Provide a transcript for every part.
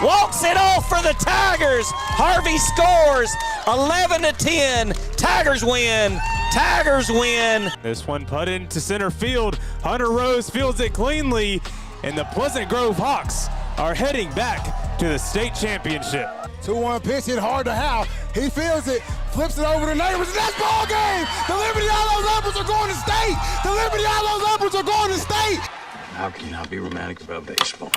walks it off for the Tigers. Harvey scores 11-10. Tigers win. Tigers win. This one put into center field. Hunter Rose fields it cleanly, and the Pleasant Grove Hawks are heading back to the state championship. 2-1 pitch hit hard to Howe. He feels it, flips it over to neighbors, and that's ball game. The Liberty-Eylau Leopards are going to state. The Liberty-Eylau Leopards are going to state. How can you not be romantic about baseball?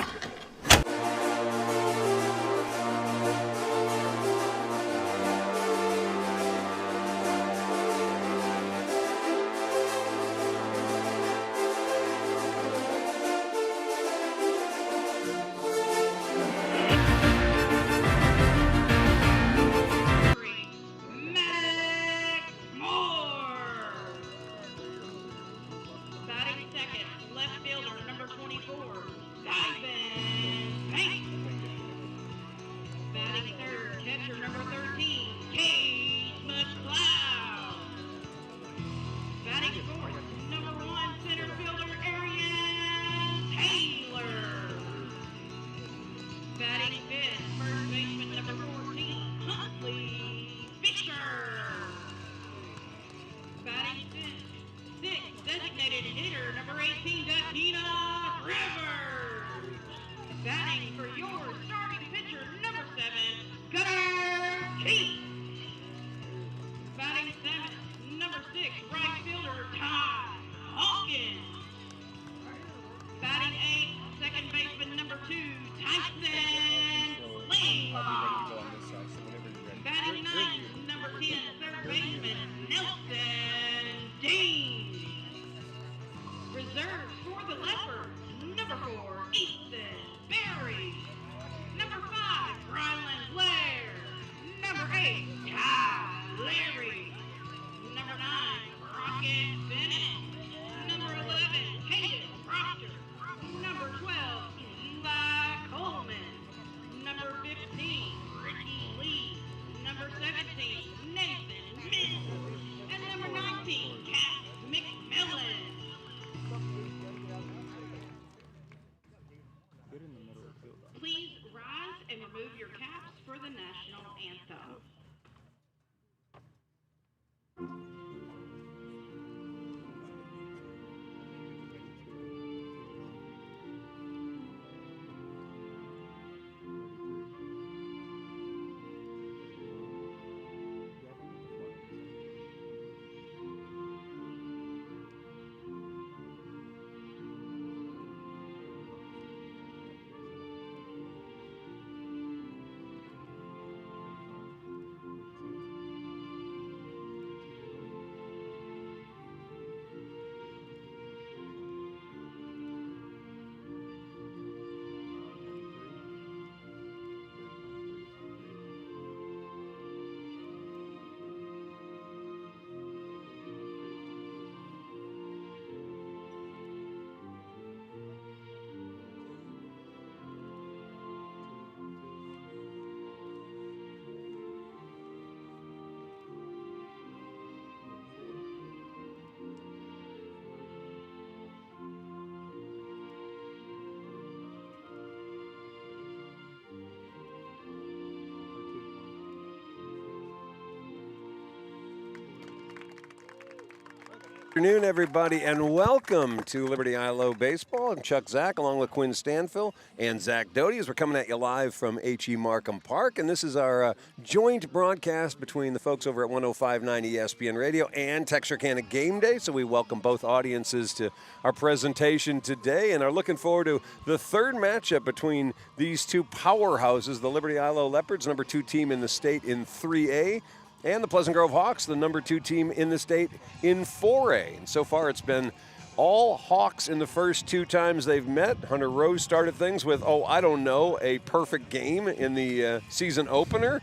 Good afternoon, everybody, and welcome to Liberty-Eylau Baseball. I'm Chuck Zach, along with Quinn Stanfill and Zach Doty, as we're coming at you live from H.E. Markham Park. And this is our joint broadcast between the folks over at 105.9 ESPN Radio and Texarkana Gameday. So we welcome both audiences to our presentation today and are looking forward to the third matchup between these two powerhouses, the Liberty-Eylau Leopards, number 2 team in the state in 3A, and the Pleasant Grove Hawks, the number 2 team in the state in 4A. And so far it's been all Hawks in the first 2 times they've met. Hunter Rose started things with, a perfect game in the season opener.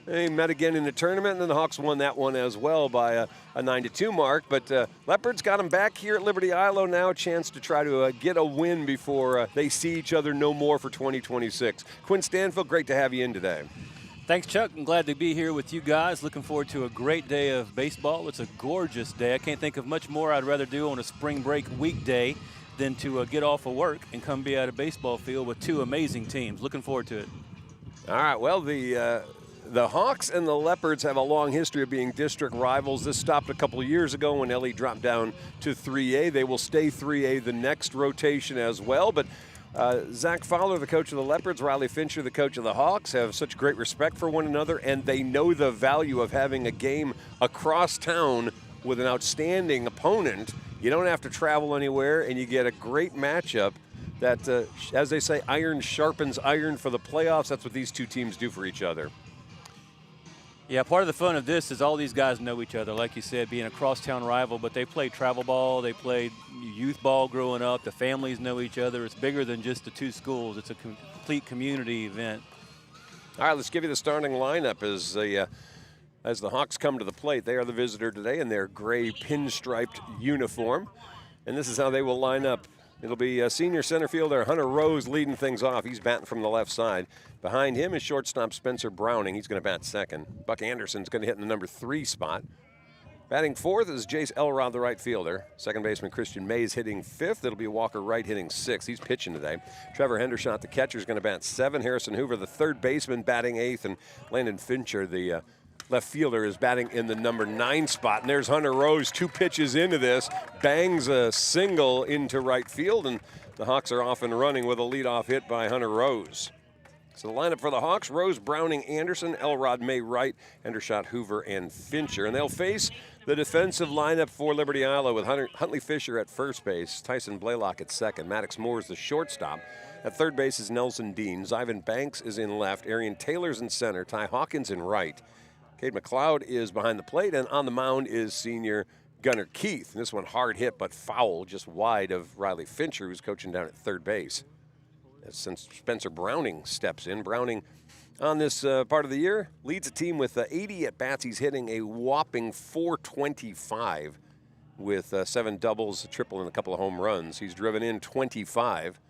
They met again in the tournament, and then the Hawks won that one as well by a 9-2 mark. But Leopards got them back here at Liberty-Eylau now, a chance to try to get a win before they see each other no more for 2026. Quinn Stanfill, great to have you in today. Thanks, Chuck. I'm glad to be here with you guys. Looking forward to a great day of baseball. It's a gorgeous day. I can't think of much more I'd rather do on a spring break weekday than to get off of work and come be at a baseball field with two amazing teams. Looking forward to it. All right, well, the Hawks and the Leopards have a long history of being district rivals. This stopped a couple of years ago when LE dropped down to 3A. They will stay 3A the next rotation as well. But Zach Fowler, the coach of the Leopards, Riley Fincher, the coach of the Hawks, have such great respect for one another, and they know the value of having a game across town with an outstanding opponent. You don't have to travel anywhere, and you get a great matchup that, as they say, iron sharpens iron for the playoffs. That's what these two teams do for each other. Yeah, part of the fun of this is all these guys know each other, like you said, being a crosstown rival, but they played travel ball, they played youth ball growing up, the families know each other. It's bigger than just the two schools. It's a complete community event. All right, let's give you the starting lineup as the Hawks come to the plate. They are the visitor today in their gray pinstriped uniform, and this is how they will line up. It'll be senior center fielder Hunter Rose leading things off. He's batting from the left side. Behind him is shortstop Spencer Browning. He's going to bat second. Buck Anderson's going to hit in the number 3 spot. Batting fourth is Jace Elrod, the right fielder. Second baseman Christian Mays hitting 5th. It'll be Walker Wright hitting 6th. He's pitching today. Trevor Hendershot, the catcher, is going to bat 7. Harrison Hoover, the third baseman, batting 8th. And Landon Fincher, the left fielder, is batting in the number 9 spot. And there's Hunter Rose, 2 pitches into this, bangs a single into right field, and the Hawks are off and running with a leadoff hit by Hunter Rose. So the lineup for the Hawks: Rose, Browning, Anderson, Elrod, May, Wright, Hendershot, Hoover, and Fincher. And they'll face the defensive lineup for Liberty-Eylau with Huntley Fisher at first base, Tyson Blaylock at second, Maddox Moore is the shortstop. At third base is Nelson Dean. Zyvan Banks is in left, Arian Taylor's in center, Ty Hawkins in right. Cade McLeod is behind the plate, and on the mound is senior Gunnar Keith. And this one hard hit but foul, just wide of Riley Fincher, who's coaching down at third base. Since Spencer Browning steps in. Browning on this part of the year leads a team with 80 at-bats. He's hitting a whopping .425 with 7 doubles, a triple, and a couple of home runs. He's driven in 25.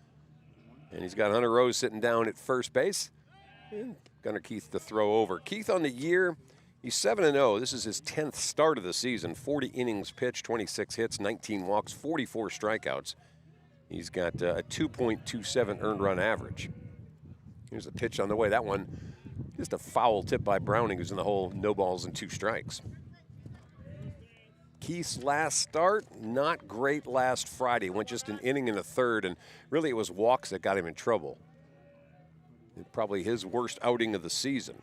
And he's got Hunter Rose sitting down at first base. And Gunnar Keith to throw over. Keith on the year, he's 7-0. This is his 10th start of the season. 40 innings pitched, 26 hits, 19 walks, 44 strikeouts. He's got a 2.27 earned run average. Here's a pitch on the way. That one, just a foul tip by Browning, who's in the hole, no balls and 2 strikes. Keith's last start, not great last Friday. Went just an inning and a third, and really it was walks that got him in trouble. Probably his worst outing of the season.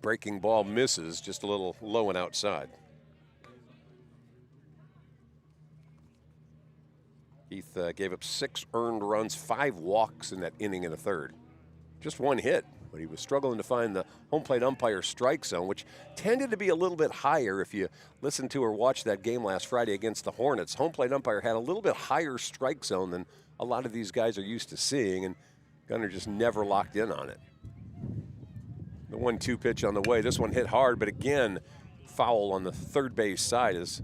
Breaking ball misses, just a little low and outside. Keith gave up 6 earned runs, 5 walks in that inning and a third. Just 1 hit, but he was struggling to find the home plate umpire strike zone, which tended to be a little bit higher. If you listen to or watch that game last Friday against the Hornets, home plate umpire had a little bit higher strike zone than a lot of these guys are used to seeing, and Gunnar just never locked in on it. The 1-2 pitch on the way. This one hit hard, but again, foul on the third base side is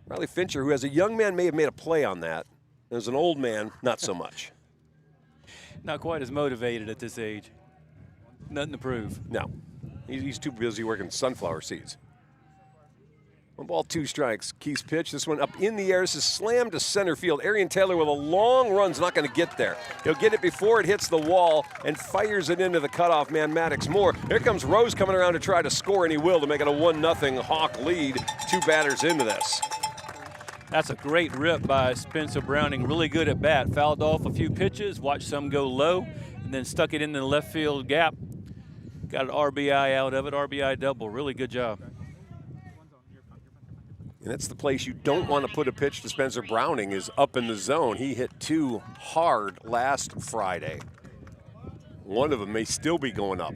Riley Fincher, who as a young man may have made a play on that. As an old man, not so much. Not quite as motivated at this age. Nothing to prove. No. He's too busy working sunflower seeds. 1 ball, 2 strikes. Keith's pitch. This one up in the air. This is slammed to center field. Arian Taylor with a long run's not going to get there. He'll get it before it hits the wall and fires it into the cutoff man, Maddox Moore. Here comes Rose coming around to try to score, and he will, to make it a 1-0 Hawk lead. 2 batters into this. That's a great rip by Spencer Browning. Really good at bat. Fouled off a few pitches, watched some go low, and then stuck it into the left field gap. Got an RBI out of it, RBI double. Really good job. And that's the place you don't want to put a pitch to Spencer Browning, is up in the zone. He hit 2 hard last Friday. One of them may still be going up.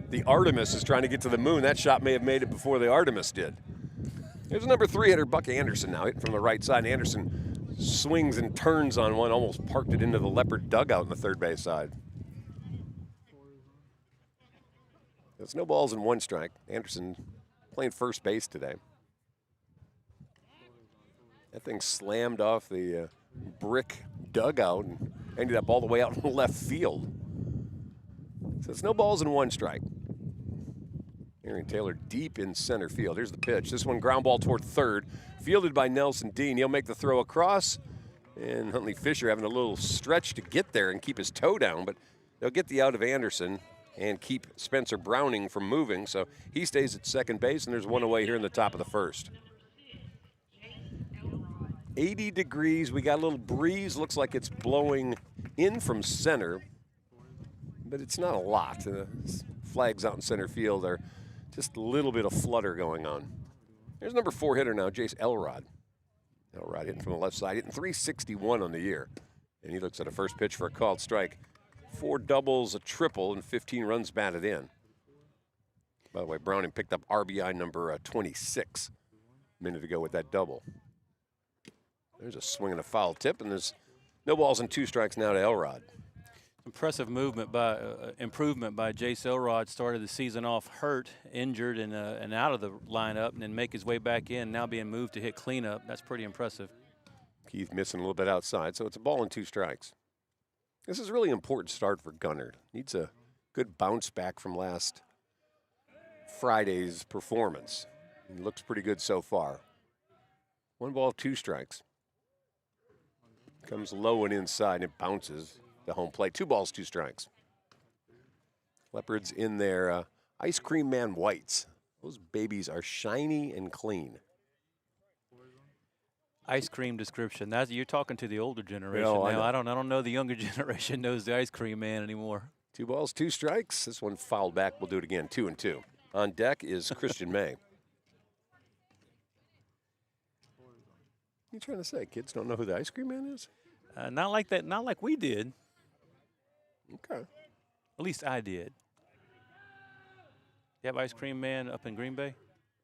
The Artemis is trying to get to the moon. That shot may have made it before the Artemis did. There's number 3 hitter, Buck Anderson, now hitting from the right side. Anderson swings and turns on one, almost parked it into the Leopard dugout on the third base side. There's no balls and 1 strike. Anderson playing first base today. That thing slammed off the brick dugout and ended up all the way out in left field. So it's no balls and 1 strike. Arian Taylor deep in center field. Here's the pitch. This one ground ball toward third, fielded by Nelson Dean. He'll make the throw across, And Huntley Fisher having a little stretch to get there and keep his toe down, but they'll get the out of Anderson and keep Spencer Browning from moving. So he stays at second base, and there's one away here in the top of the first. 80 degrees. We got a little breeze. Looks like it's blowing in from center, but it's not a lot. Flags out in center field are just a little bit of flutter going on. There's number 4 hitter now, Jace Elrod. Elrod hitting from the left side, hitting .361 on the year. And he looks at a first pitch for a called strike. 4 doubles, a triple, and 15 runs batted in. By the way, Browning picked up RBI number 26 a minute ago with that double. There's a swing and a foul tip, and there's no balls and 2 strikes now to Elrod. Impressive improvement by Jace Elrod. Started the season off hurt, injured, and out of the lineup, and then make his way back in. Now being moved to hit cleanup. That's pretty impressive. Keith missing a little bit outside, so it's a ball and 2 strikes. This is a really important start for Gunnar. Needs a good bounce back from last Friday's performance. He looks pretty good so far. 1 ball, 2 strikes. Comes low and inside, and it bounces the home plate. 2 balls, 2 strikes. Leopards in their Ice Cream Man whites. Those babies are shiny and clean. Ice cream description. You're talking to the older generation No, now. I I don't know the younger generation knows the Ice Cream Man anymore. 2 balls, 2 strikes. This one fouled back. We'll do it again. 2-2. On deck is Christian May. What are you trying to say? Kids don't know who the Ice Cream Man is? Not like that. Not like we did. Okay. At least I did. You have Ice Cream Man up in Green Bay?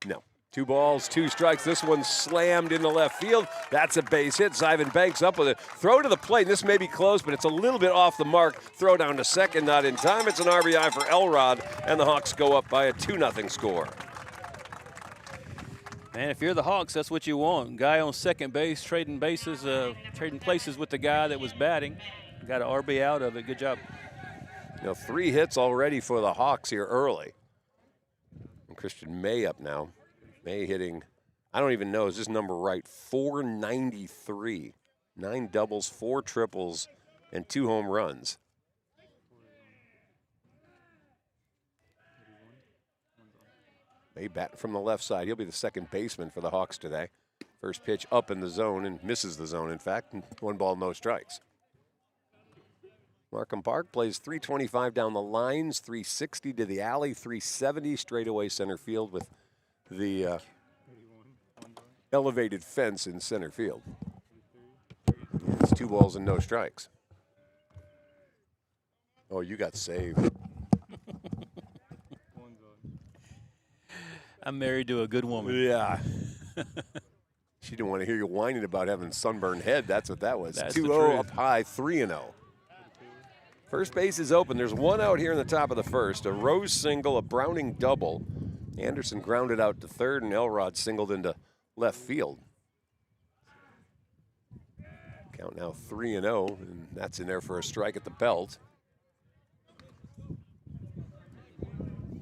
No. 2 balls, 2 strikes. This one slammed into left field. That's a base hit. Zivan Banks up with it. Throw to the plate. This may be close, but it's a little bit off the mark. Throw down to second, not in time. It's an RBI for Elrod, and the Hawks go up by a 2-0 score. Man, if you're the Hawks, that's what you want. Guy on second base, trading places with the guy that was batting. Got an RB out of it. Good job. 3 hits already for the Hawks here early. And Christian May up now. May hitting, I don't even know, is this number right? 493. 9 doubles, 4 triples, and 2 home runs. May batting from the left side. He'll be the second baseman for the Hawks today. First pitch up in the zone and misses the zone, in fact. 1 ball, no strikes. Markham Park plays 325 down the lines, 360 to the alley, 370 straightaway center field with the elevated fence in center field. It's 2 balls and no strikes. Oh, you got saved. I'm married to a good woman. Yeah. She didn't want to hear you whining about having sunburned head. That's what that was. That's 2-0 up high, 3-0. First base is open. There's 1 out here in the top of the first. A Rose single, a Browning double. Anderson grounded out to third, and Elrod singled into left field. Count now 3-0, and that's in there for a strike at the belt.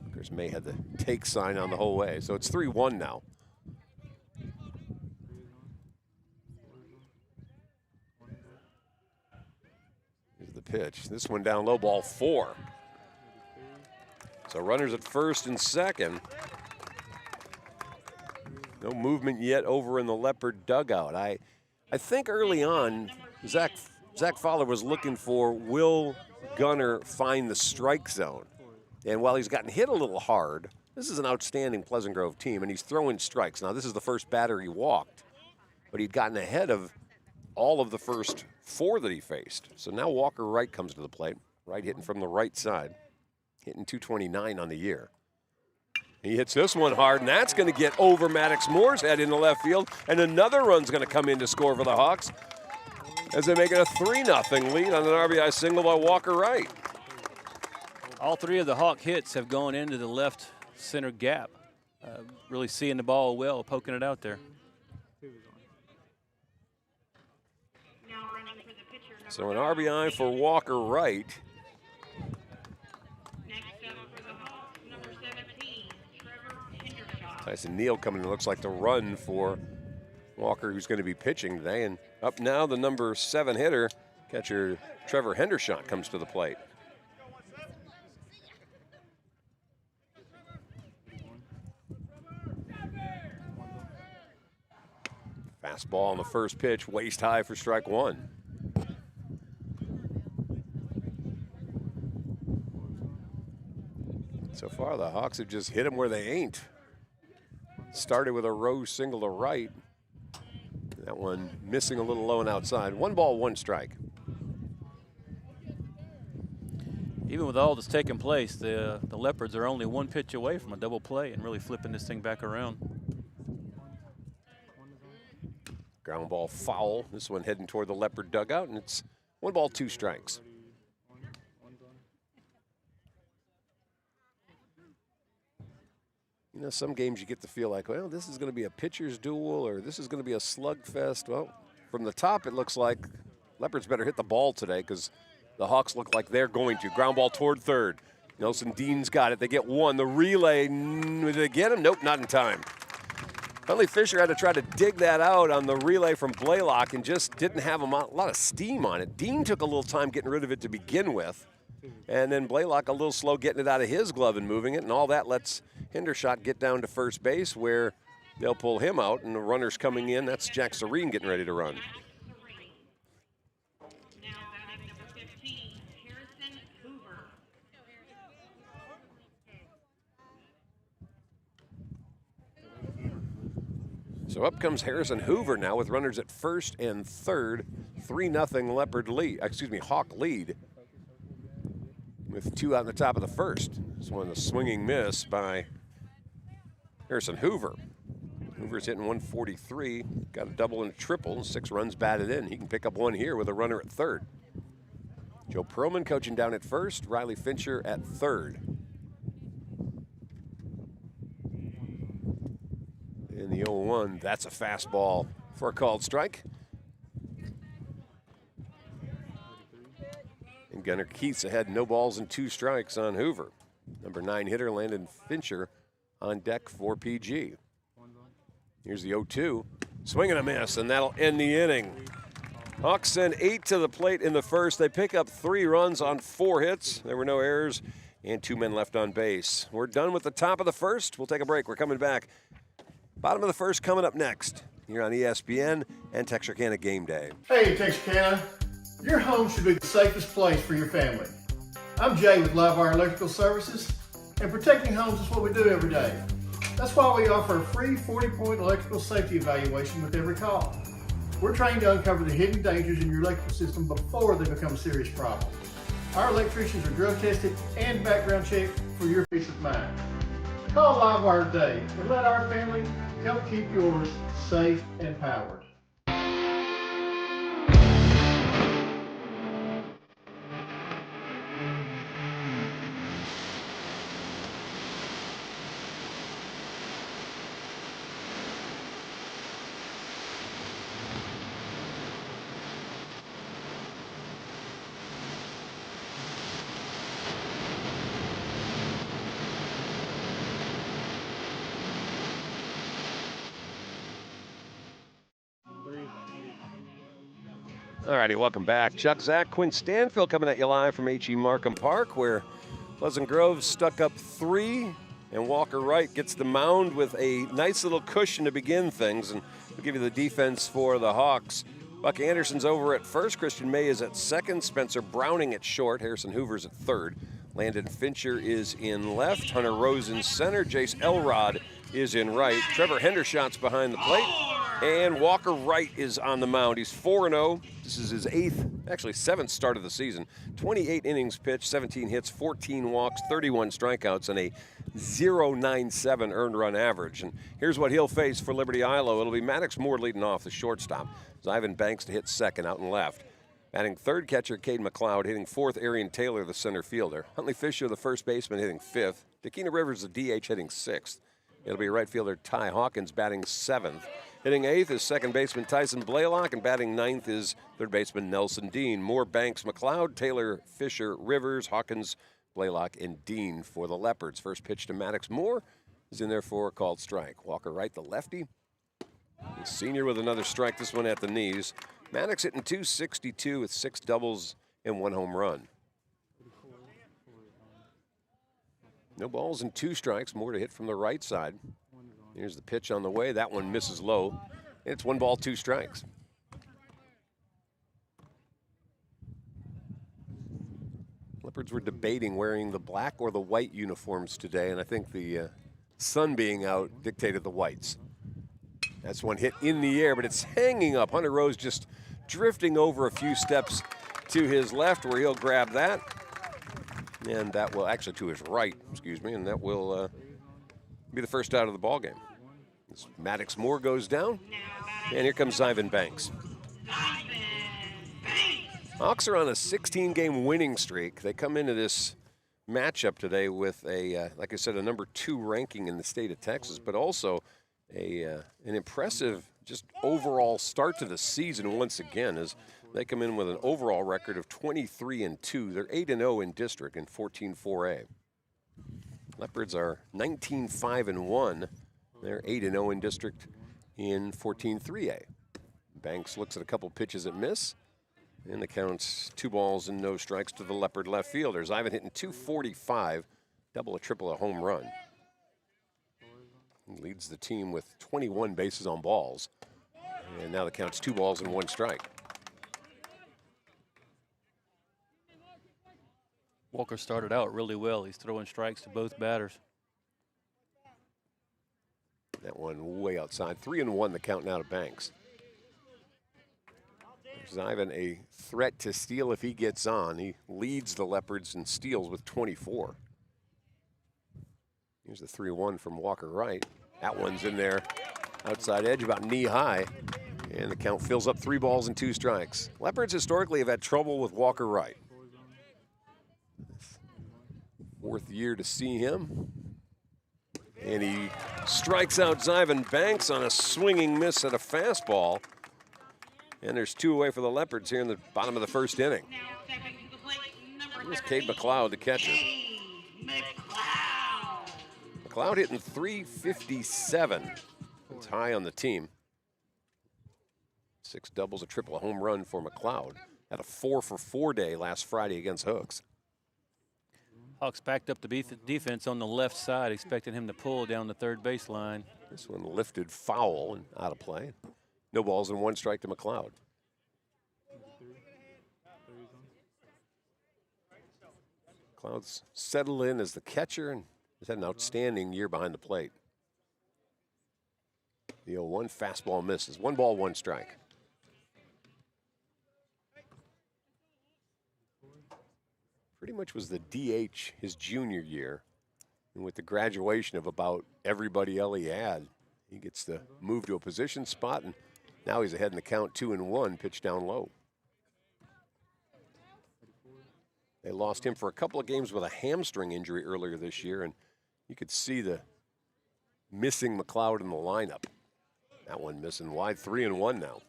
Of course, May had the take sign on the whole way, so it's 3-1 now. Here's the pitch. This one down low, ball 4. So runners at first and second. No movement yet over in the Leopard dugout. I think early on, Zach Fowler was looking for, will Gunnar find the strike zone? And while he's gotten hit a little hard, this is an outstanding Pleasant Grove team, and he's throwing strikes. Now, this is the first batter he walked, but he'd gotten ahead of all of the first 4 that he faced. So now Walker Wright comes to the plate, Wright hitting from the right side. Hitting 229 on the year. He hits this one hard, and that's going to get over Maddox Moore's head into left field, and another run's going to come in to score for the Hawks as they make it a 3-0 lead on an RBI single by Walker Wright. All 3 of the Hawk hits have gone into the left center gap. Really seeing the ball well, poking it out there. So an RBI for Walker Wright. Tyson Neal coming in, looks like the run for Walker, who's going to be pitching today. And Up now, the number 7 hitter, catcher Trevor Hendershot comes to the plate. Fastball on the first pitch, waist high for strike 1. So far, the Hawks have just hit him where they ain't. Started with a Rose single to right. That one missing a little low and outside. 1 ball, 1 strike. Even with all that's taking place, the Leopards are only 1 pitch away from a double play and really flipping this thing back around. Ground ball foul. This one heading toward the Leopard dugout, and it's 1 ball, 2 strikes. You know, some games you get the feel like, well, this is going to be a pitcher's duel or this is going to be a slugfest. Well, from the top, it looks like Leopards better hit the ball today because the Hawks look like they're going to. Ground ball toward third. Nelson Dean's got it. They get 1. The relay, did they get him? Nope, not in time. Huntley Fisher had to try to dig that out on the relay from Blaylock and just didn't have a lot of steam on it. Dean took a little time getting rid of it to begin with. And then Blaylock a little slow getting it out of his glove and moving it, and all that lets Hendershot get down to first base where they'll pull him out, and the runner's coming in. That's Jack Serene getting ready to run. So up comes Harrison Hoover now with runners at first and third. 3-0 Leopard lead, Hawk lead. With 2 out in the top of the first. This one, a swinging miss by Harrison Hoover. Hoover's hitting 143, got a double and a triple, and 6 runs batted in. He can pick up 1 here with a runner at third. Joe Perlman coaching down at first, Riley Fincher at third. In the 0-1, that's a fastball for a called strike. And Gunnar Keith's ahead, no balls and 2 strikes on Hoover. Number 9 hitter Landon Fincher on deck for PG. Here's the 0-2, swing and a miss, and that'll end the inning. Hawks send 8 to the plate in the first. They pick up 3 runs on 4 hits. There were no errors and 2 men left on base. We're done with the top of the first. We'll take a break. We're coming back. Bottom of the first coming up next here on ESPN and Texarkana Gameday. Hey, Texarkana. Your home should be the safest place for your family. I'm Jay with Livewire Electrical Services, and protecting homes is what we do every day. That's why we offer a free 40-point electrical safety evaluation with every call. We're trained to uncover the hidden dangers in your electrical system before they become a serious problem. Our electricians are drug tested and background checked for your peace of mind. Call Livewire today and let our family help keep yours safe and powered. All righty, welcome back. Chuck, Zach, Quinn Stanfield coming at you live from H.E. Markham Park, where Pleasant Grove stuck up 3, and Walker Wright gets the mound with a nice little cushion to begin things, and we'll give you the defense for the Hawks. Buck Anderson's over at first. Christian May is at second. Spencer Browning at short. Harrison Hoover's at third. Landon Fincher is in left. Hunter Rose in center. Jace Elrod is in right. Trevor Hendershot's behind the plate. And Walker Wright is on the mound. He's 4-0. This is his 7th start of the season. 28 innings pitched, 17 hits, 14 walks, 31 strikeouts, and a 0.97 earned run average. And here's what he'll face for Liberty-Eylau. It'll be Maddox Moore leading off, the shortstop. Ivan Banks to hit second out and left. Batting third, catcher Cade McLeod. Hitting fourth, Arian Taylor, the center fielder. Huntley Fisher, the first baseman, hitting fifth. Dakina Rivers, the DH, hitting sixth. It'll be right fielder Ty Hawkins batting seventh. Hitting eighth is second baseman Tyson Blaylock, and batting ninth is third baseman Nelson Dean. Moore, Banks, McLeod, Taylor, Fisher, Rivers, Hawkins, Blaylock, and Dean for the Leopards. First pitch to Maddox Moore is in there for a called strike. Walker Wright, the lefty. The senior with another strike, this one at the knees. Maddox hitting .262 with 6 doubles and 1 home run. No balls and 2 strikes, more to hit from the right side. Here's the pitch on the way. That one misses low. And it's 1 ball, 2 strikes. Leopards were debating wearing the black or the white uniforms today, and I think the sun being out dictated the whites. That's one hit in the air, but it's hanging up. Hunter Rose just drifting over a few steps to his left where he'll grab that. And that will, actually to his right, excuse me, and that will be the first out of the ball game. As Maddox Moore goes down, and here comes Ivan Banks. Hawks are on a 16-game winning streak. They come into this matchup today with a, like I said, a number 2 ranking in the state of Texas, but also an impressive just overall start to the season once again, as they come in with an overall record of 23-2. They're 8-0 in district in 14-4A. Leopards are 19-5-1. They're 8-0 in district in 14-3A. Banks looks at a couple pitches that miss, and the count's 2 balls and no strikes to the Leopard left fielders. Ivan hitting .245, double, a triple, a home run. He leads the team with 21 bases on balls, and now the count's 2 balls and 1 strike. Walker started out really well. He's throwing strikes to both batters. That one way outside. 3-1 the count now to Banks. There's Ivan, a threat to steal if he gets on. He leads the Leopards in steals with 24. Here's the 3-1 from Walker Wright. That one's in there. Outside edge, about knee high. And the count fills up 3 balls and 2 strikes. Leopards historically have had trouble with Walker Wright. 4th year to see him. And he strikes out Ivan Banks on a swinging miss at a fastball. And there's 2 away for the Leopards here in the bottom of the 1st inning. Here's Cade McLeod, the catcher. McLeod hitting .357. It's high on the team. 6 doubles, a triple, a home run for McLeod. Had a 4-for-4 day last Friday against Hooks. Hawks backed up the defense on the left side, expecting him to pull down the third baseline. This one lifted foul and out of play. No balls and 1 strike to McLeod. McLeod's settled in as the catcher and has had an outstanding year behind the plate. The 0-1 fastball misses. 1 ball, 1 strike. Pretty much was the DH his junior year. And with the graduation of about everybody else he had, he gets to move to a position spot, and now he's ahead in the count 2-1, pitch down low. They lost him for a couple of games with a hamstring injury earlier this year, and you could see the missing McLeod in the lineup. That one missing wide, 3-1 now.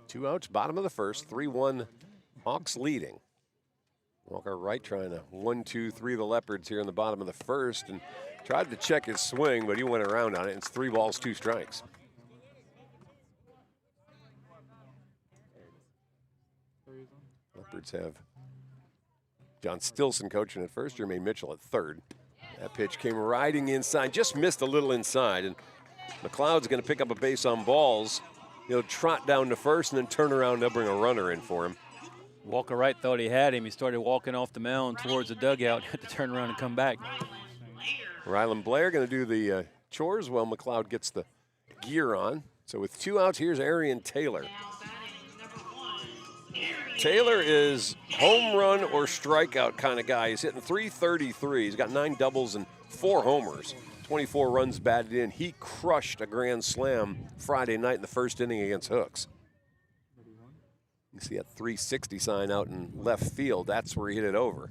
Two outs, bottom of the 1st, 3-1 Hawks leading. Walker Wright trying to 1-2-3 the Leopards here in the bottom of the 1st, and tried to check his swing, but he went around on it. It's 3 balls, 2 strikes. Leopards have John Stilson coaching at first, Jermaine Mitchell at 3rd. That pitch came riding inside, just missed a little inside, and McLeod's going to pick up a base on balls. He'll trot down to 1st and then turn around and they'll bring a runner in for him. Walker Wright thought he had him. He started walking off the mound towards the dugout, had to turn around and come back. Rylan Blair going to do the chores while McLeod gets the gear on. So with 2 outs, here's Arian Taylor. Taylor is home run or strikeout kind of guy. He's hitting .333. He's got 9 doubles and 4 homers. 24 runs batted in. He crushed a grand slam Friday night in the 1st inning against Hooks. You see that .360 sign out in left field. That's where he hit it over.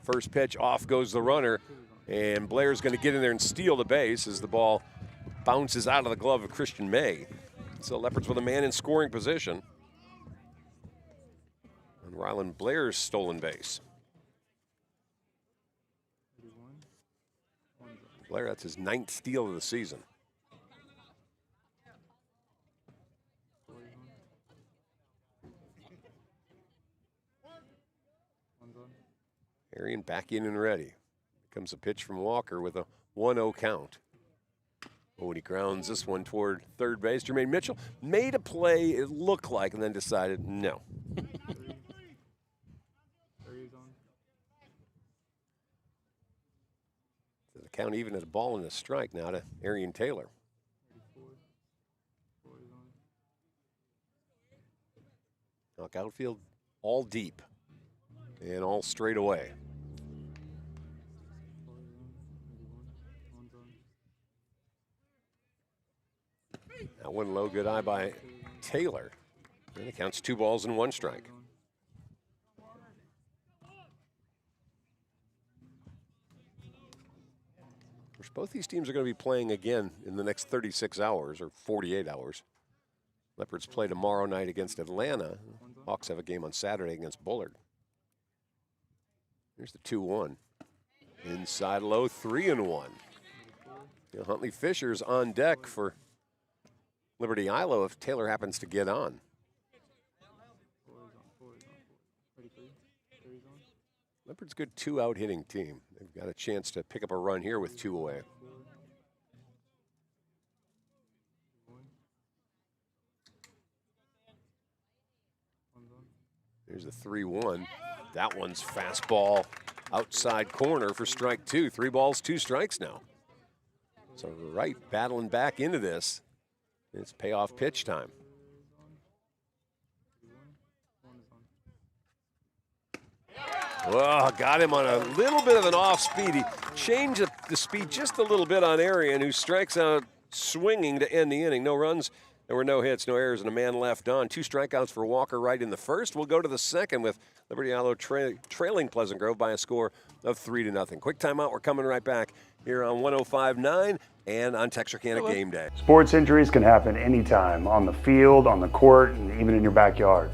First pitch, off goes the runner, and Blair's going to get in there and steal the base as the ball bounces out of the glove of Christian May. So Leopards with a man in scoring position. And Rylan Blair's stolen base. Blair, that's his 9th steal of the season. Arian back in and ready. Comes a pitch from Walker with a 1-0 count. Oh, and he grounds this one toward third base. Jermaine Mitchell made a play, it looked like, and then decided no. So the count even at a ball and a strike now to Arian Taylor. Knock outfield all deep and all straight away. That one low, good eye by Taylor. And it counts 2 balls and 1 strike. Of course, both these teams are going to be playing again in the next 36 hours or 48 hours. Leopards play tomorrow night against Atlanta. Hawks have a game on Saturday against Bullard. Here's the 2-1. Inside low, 3-1. Huntley Fisher's on deck for Liberty-Eylau if Taylor happens to get on. Leopards good 2-out hitting team. They've got a chance to pick up a run here with 2 away. Here's a 3-1. That one's fastball outside corner for strike 2. 3 balls, 2 strikes now. So Wright battling back into this. It's payoff pitch time. Well, got him on a little bit of an off speed. He changed the speed just a little bit on Arian, who strikes out swinging to end the inning. No runs. There were no hits, no errors, and a man left on. 2 strikeouts for Walker Wright in the first. We'll go to the second with Liberty-Eylau trailing Pleasant Grove by a score of 3-0. Quick timeout. We're coming right back here on 105.9 and on Texarkana Gameday. Sports injuries can happen anytime, on the field, on the court, and even in your backyard.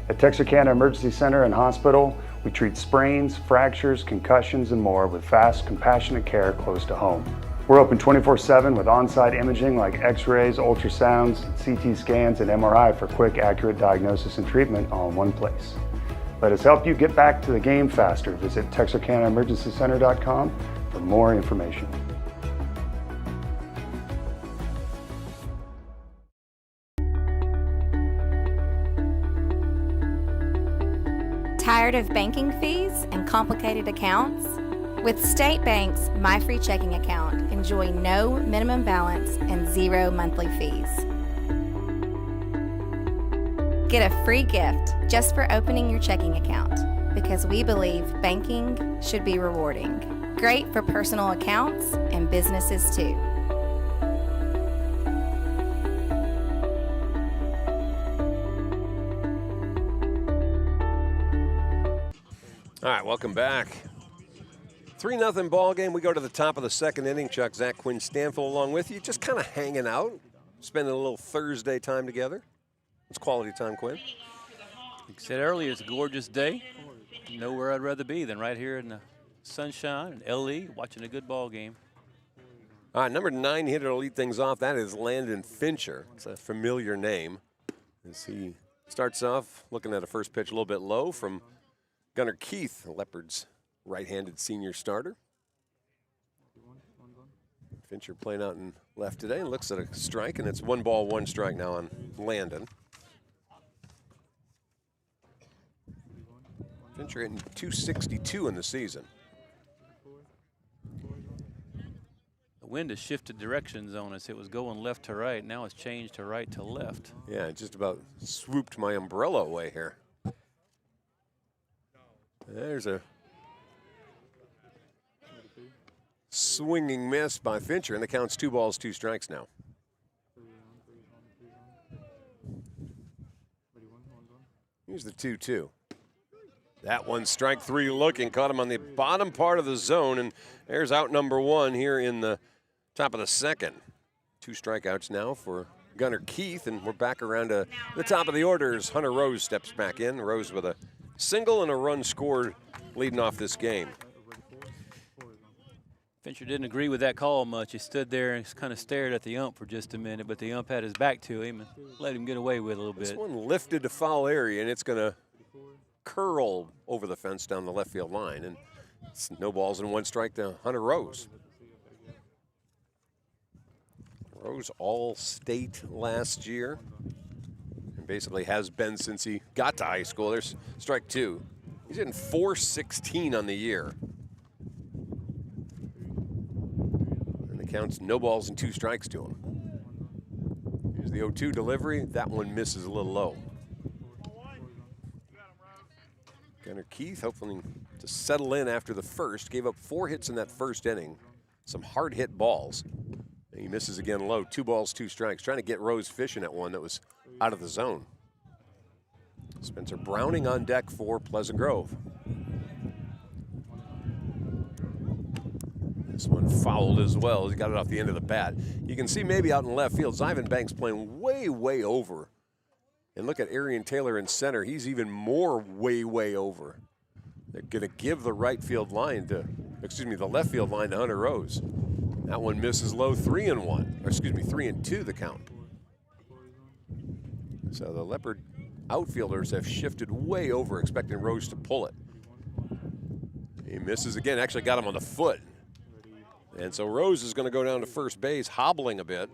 At Texarkana Emergency Center and Hospital, we treat sprains, fractures, concussions, and more with fast, compassionate care close to home. We're open 24/7 with on-site imaging like x-rays, ultrasounds, CT scans, and MRI for quick, accurate diagnosis and treatment all in one place. Let us help you get back to the game faster. Visit TexarkanaEmergencyCenter.com for more information. Tired of banking fees and complicated accounts? With State Bank's My Free Checking Account, enjoy no minimum balance and 0 monthly fees. Get a free gift just for opening your checking account, because we believe banking should be rewarding. Great for personal accounts and businesses too. All right, welcome back. 3-0 ball game. We go to the top of the second inning. Chuck, Zach, Quinn Stanfield along with you. Just kind of hanging out, spending a little Thursday time together. It's quality time, Quinn. Like I said earlier, it's a gorgeous day. Nowhere I'd rather be than right here in the sunshine and LE watching a good ball game. All right, number 9 hitter to lead things off. That is Landon Fincher. It's a familiar name as he starts off looking at a first pitch a little bit low from Gunnar Keith, the Leopards' right-handed senior starter. Fincher playing out in left today and looks at a strike, and it's 1 ball, 1 strike now on Landon. Fincher hitting .262 in the season. The wind has shifted directions on us. It was going left to right. Now it's changed to right to left. Yeah, it just about swooped my umbrella away here. There's a swinging miss by Fincher, and the count's 2 balls, 2 strikes now. Here's the 2-2. That one, strike 3 looking, caught him on the bottom part of the zone, and there's out number 1 here in the top of the second. 2 strikeouts now for Gunnar Keith, and we're back around to the top of the orders. Hunter Rose steps back in. Rose with a single and a run scored leading off this game. Fincher didn't agree with that call much. He stood there and kind of stared at the ump for just a minute, but the ump had his back to him and let him get away with it a little bit. This one lifted to foul area, and it's going to curl over the fence down the left field line, and it's no balls and 1 strike to Hunter Rose. Rose All-State last year, and basically has been since he got to high school. There's strike 2. He's hitting .416 on the year. And it counts no balls and 2 strikes to him. Here's the 0-2 delivery. That one misses a little low. Gunnar Keith hopefully to settle in after the first. Gave up 4 hits in that first inning. Some hard hit balls. And he misses again low. 2 balls, 2 strikes. Trying to get Rose fishing at one that was out of the zone. Spencer Browning on deck for Pleasant Grove. This one fouled as well. He got it off the end of the bat. You can see maybe out in left field, Zyvan Banks playing way, way over. And look at Arian Taylor in center. He's even more way, way over. They're going to give the right field line to, the left field line to Hunter Rose. That one misses low, 3-1. Or 3-2 the count. So the Leopard outfielders have shifted way over, expecting Rose to pull it. He misses again, actually got him on the foot. And so Rose is going to go down to first base, hobbling a bit.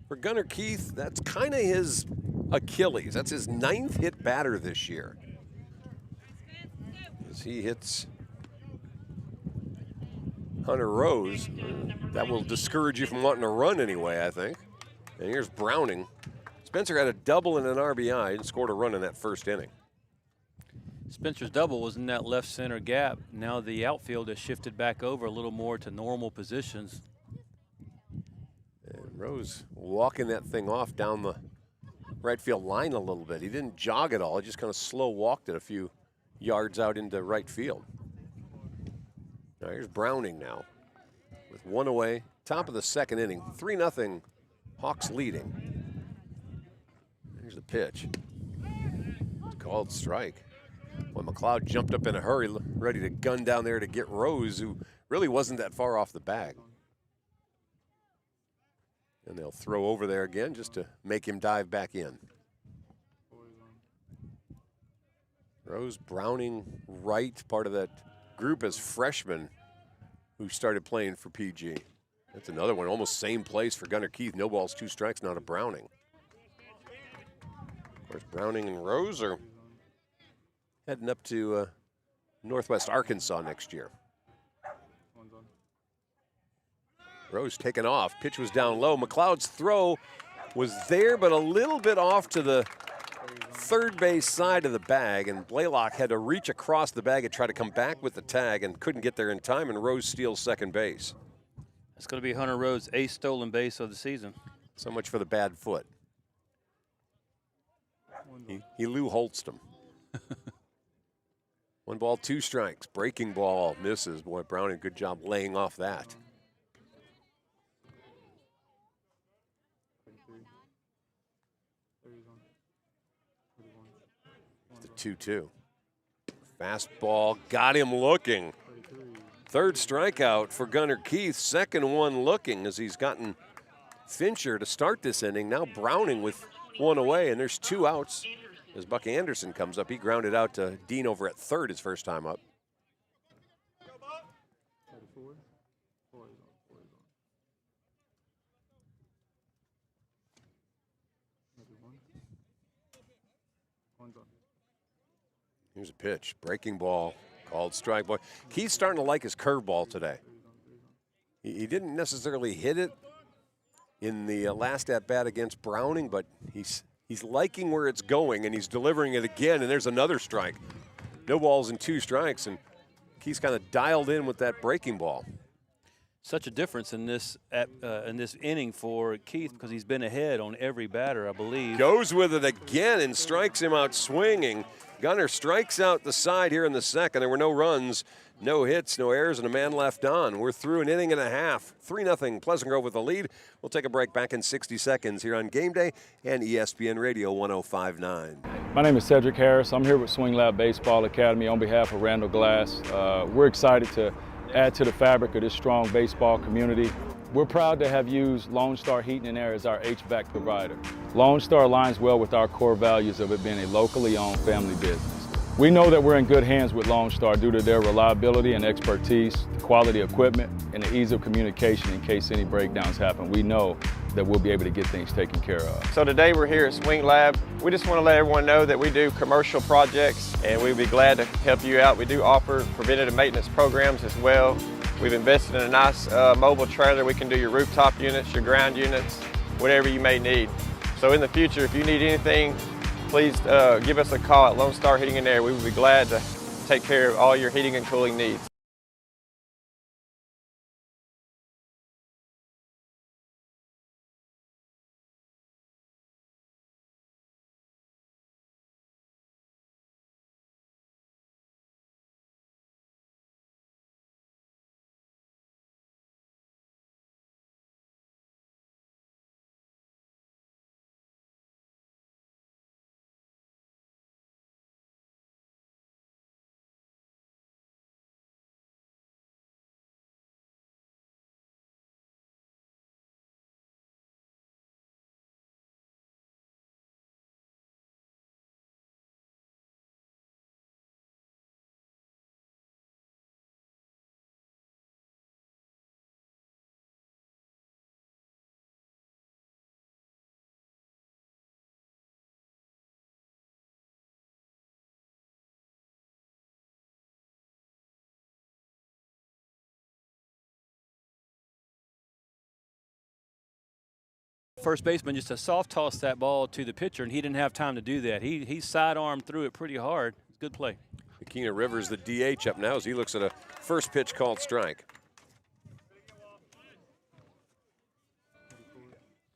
For Gunnar Keith, that's kind of his Achilles. That's his 9th hit batter this year. As he hits Hunter Rose, that will discourage you from wanting to run anyway, I think. And here's Browning. Spencer had a double and an RBI and scored a run in that first inning. Spencer's double was in that left center gap. Now the outfield has shifted back over a little more to normal positions. And Rose walking that thing off down the right field line a little bit. He didn't jog at all. He just kind of slow walked it a few yards out into right field. Now here's Browning now with 1 away. Top of the second inning. 3-0 Hawks leading. Here's the pitch. It's called strike. When McLeod jumped up in a hurry, ready to gun down there to get Rose, who really wasn't that far off the bag. And they'll throw over there again just to make him dive back in. Rose, Browning, Wright, part of that group as freshmen who started playing for PG. That's another one, almost same place for Gunnar Keith. No balls, 2 strikes, not a Browning. Of course, Browning and Rose are heading up to Northwest Arkansas next year. Rose taken off. Pitch was down low. McLeod's throw was there, but a little bit off to the third base side of the bag, and Blaylock had to reach across the bag and try to come back with the tag and couldn't get there in time, and Rose steals second base. That's going to be Hunter Rose's 8th stolen base of the season. So much for the bad foot. He Lou Holtzed him. 1 ball, 2 strikes. Breaking ball misses. Boy, Browning, good job laying off that. The 2-2. Fastball got him looking. 3rd strikeout for Gunnar Keith. 2nd one looking as he's gotten Fincher to start this inning. Now Browning with 1 away, and there's 2 outs. As Buck Anderson comes up, he grounded out to Dean over at third his first time up. Here's a pitch, breaking ball, called strike. Boy, Keith's starting to like his curveball today. He didn't necessarily hit it in the last at-bat against Browning, but he's liking where it's going, and he's delivering it again, and there's another strike. No balls and 2 strikes, and Keith's kind of dialed in with that breaking ball. Such a difference in this inning for Keith because he's been ahead on every batter, I believe. Goes with it again and strikes him out swinging. Gunnar strikes out the side here in the second. There were no runs, no hits, no errors, and a man left on. We're through an inning and a half. 3-0 Pleasant Grove with the lead. We'll take a break back in 60 seconds here on Game Day and ESPN Radio 105.9. My name is Cedric Harris. I'm here with Swing Lab Baseball Academy on behalf of Randall Glass. We're excited to add to the fabric of this strong baseball community. We're proud to have used Lone Star Heating and Air as our HVAC provider. Lone Star aligns well with our core values of it being a locally owned family business. We know that we're in good hands with Lone Star due to their reliability and expertise, the quality equipment, and the ease of communication in case any breakdowns happen. We know that we'll be able to get things taken care of. So today we're here at Swing Lab. We just want to let everyone know that we do commercial projects and we'd be glad to help you out. We do offer preventative maintenance programs as well. We've invested in a nice mobile trailer. We can do your rooftop units, your ground units, whatever you may need. So in the future, if you need anything, please give us a call at Lone Star Heating and Air. We would be glad to take care of all your heating and cooling needs. First baseman just a soft toss that ball to the pitcher, and he didn't have time to do that. He sidearmed through it pretty hard. Good play. Akina Rivers, the DH, up now as he looks at a first pitch called strike.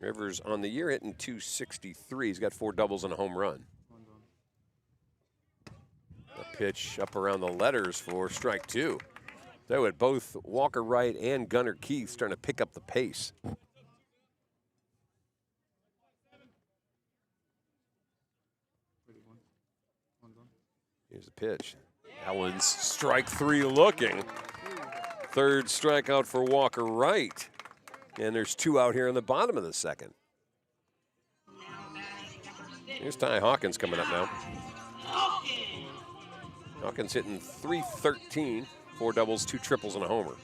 Rivers on the year hitting .263. He's got 4 doubles and a home run. A pitch up around the letters for strike 2. So at both Walker Wright and Gunnar Keith starting to pick up the pace. Here's the pitch. Allen's strike 3 looking. Third strikeout for Walker Wright. And there's 2 out here in the bottom of the second. Here's Ty Hawkins coming up now. Hawkins hitting .313, 4 doubles, 2 triples, and a homer.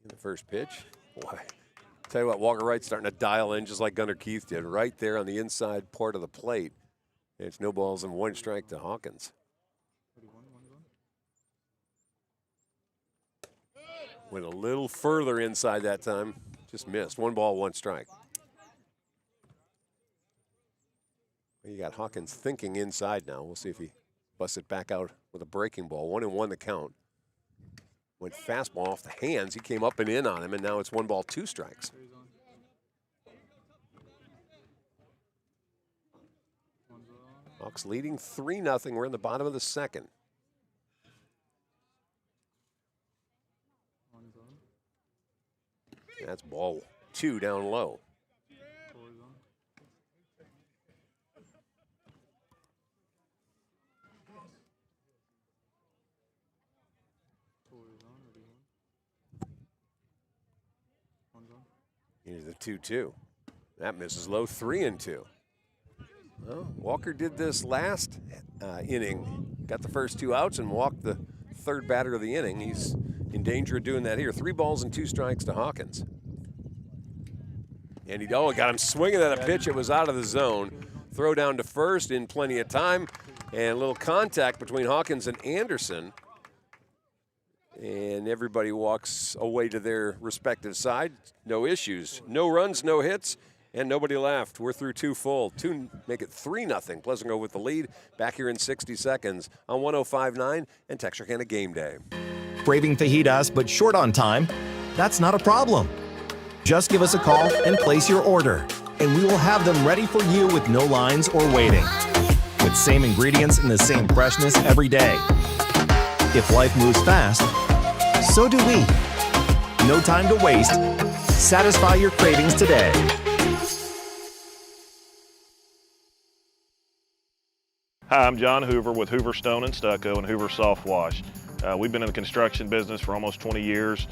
In the first pitch, boy. Tell you what, Walker Wright's starting to dial in just like Gunnar Keith did, right there on the inside part of the plate. And it's no balls and 1 strike to Hawkins. Went a little further inside that time, just missed. 1 ball, 1 strike. You got Hawkins thinking inside now. We'll see if he busts it back out with a breaking ball. 1-1 the count. Went fastball off the hands. He came up and in on him, and now it's 1 ball, 2 strikes. Hawks leading 3-0. We're in the bottom of the second. That's ball 2 down low. Here's the 2-2. That misses low, 3-2. Well, Walker did this last inning. Got the first 2 outs and walked the third batter of the inning. He's in danger of doing that here. 3 balls and 2 strikes to Hawkins. And he got him swinging at a pitch. It was out of the zone. Throw down to first in plenty of time. And a little contact between Hawkins and Anderson. And everybody walks away to their respective side. No issues. No runs, no hits, and nobody left. We're through 2 full. 2 make it 3-0. Pleasant Grove with the lead. Back here in 60 seconds on 105.9 and Texarkana Gameday. Craving fajitas but short on time? That's not a problem. Just give us a call and place your order, and we will have them ready for you with no lines or waiting. With same ingredients and the same freshness every day. If life moves fast, so do we. No time to waste. Satisfy your cravings today. Hi, I'm John Hoover with Hoover Stone and Stucco and Hoover Soft Wash. We've been in the construction business for almost 20 years,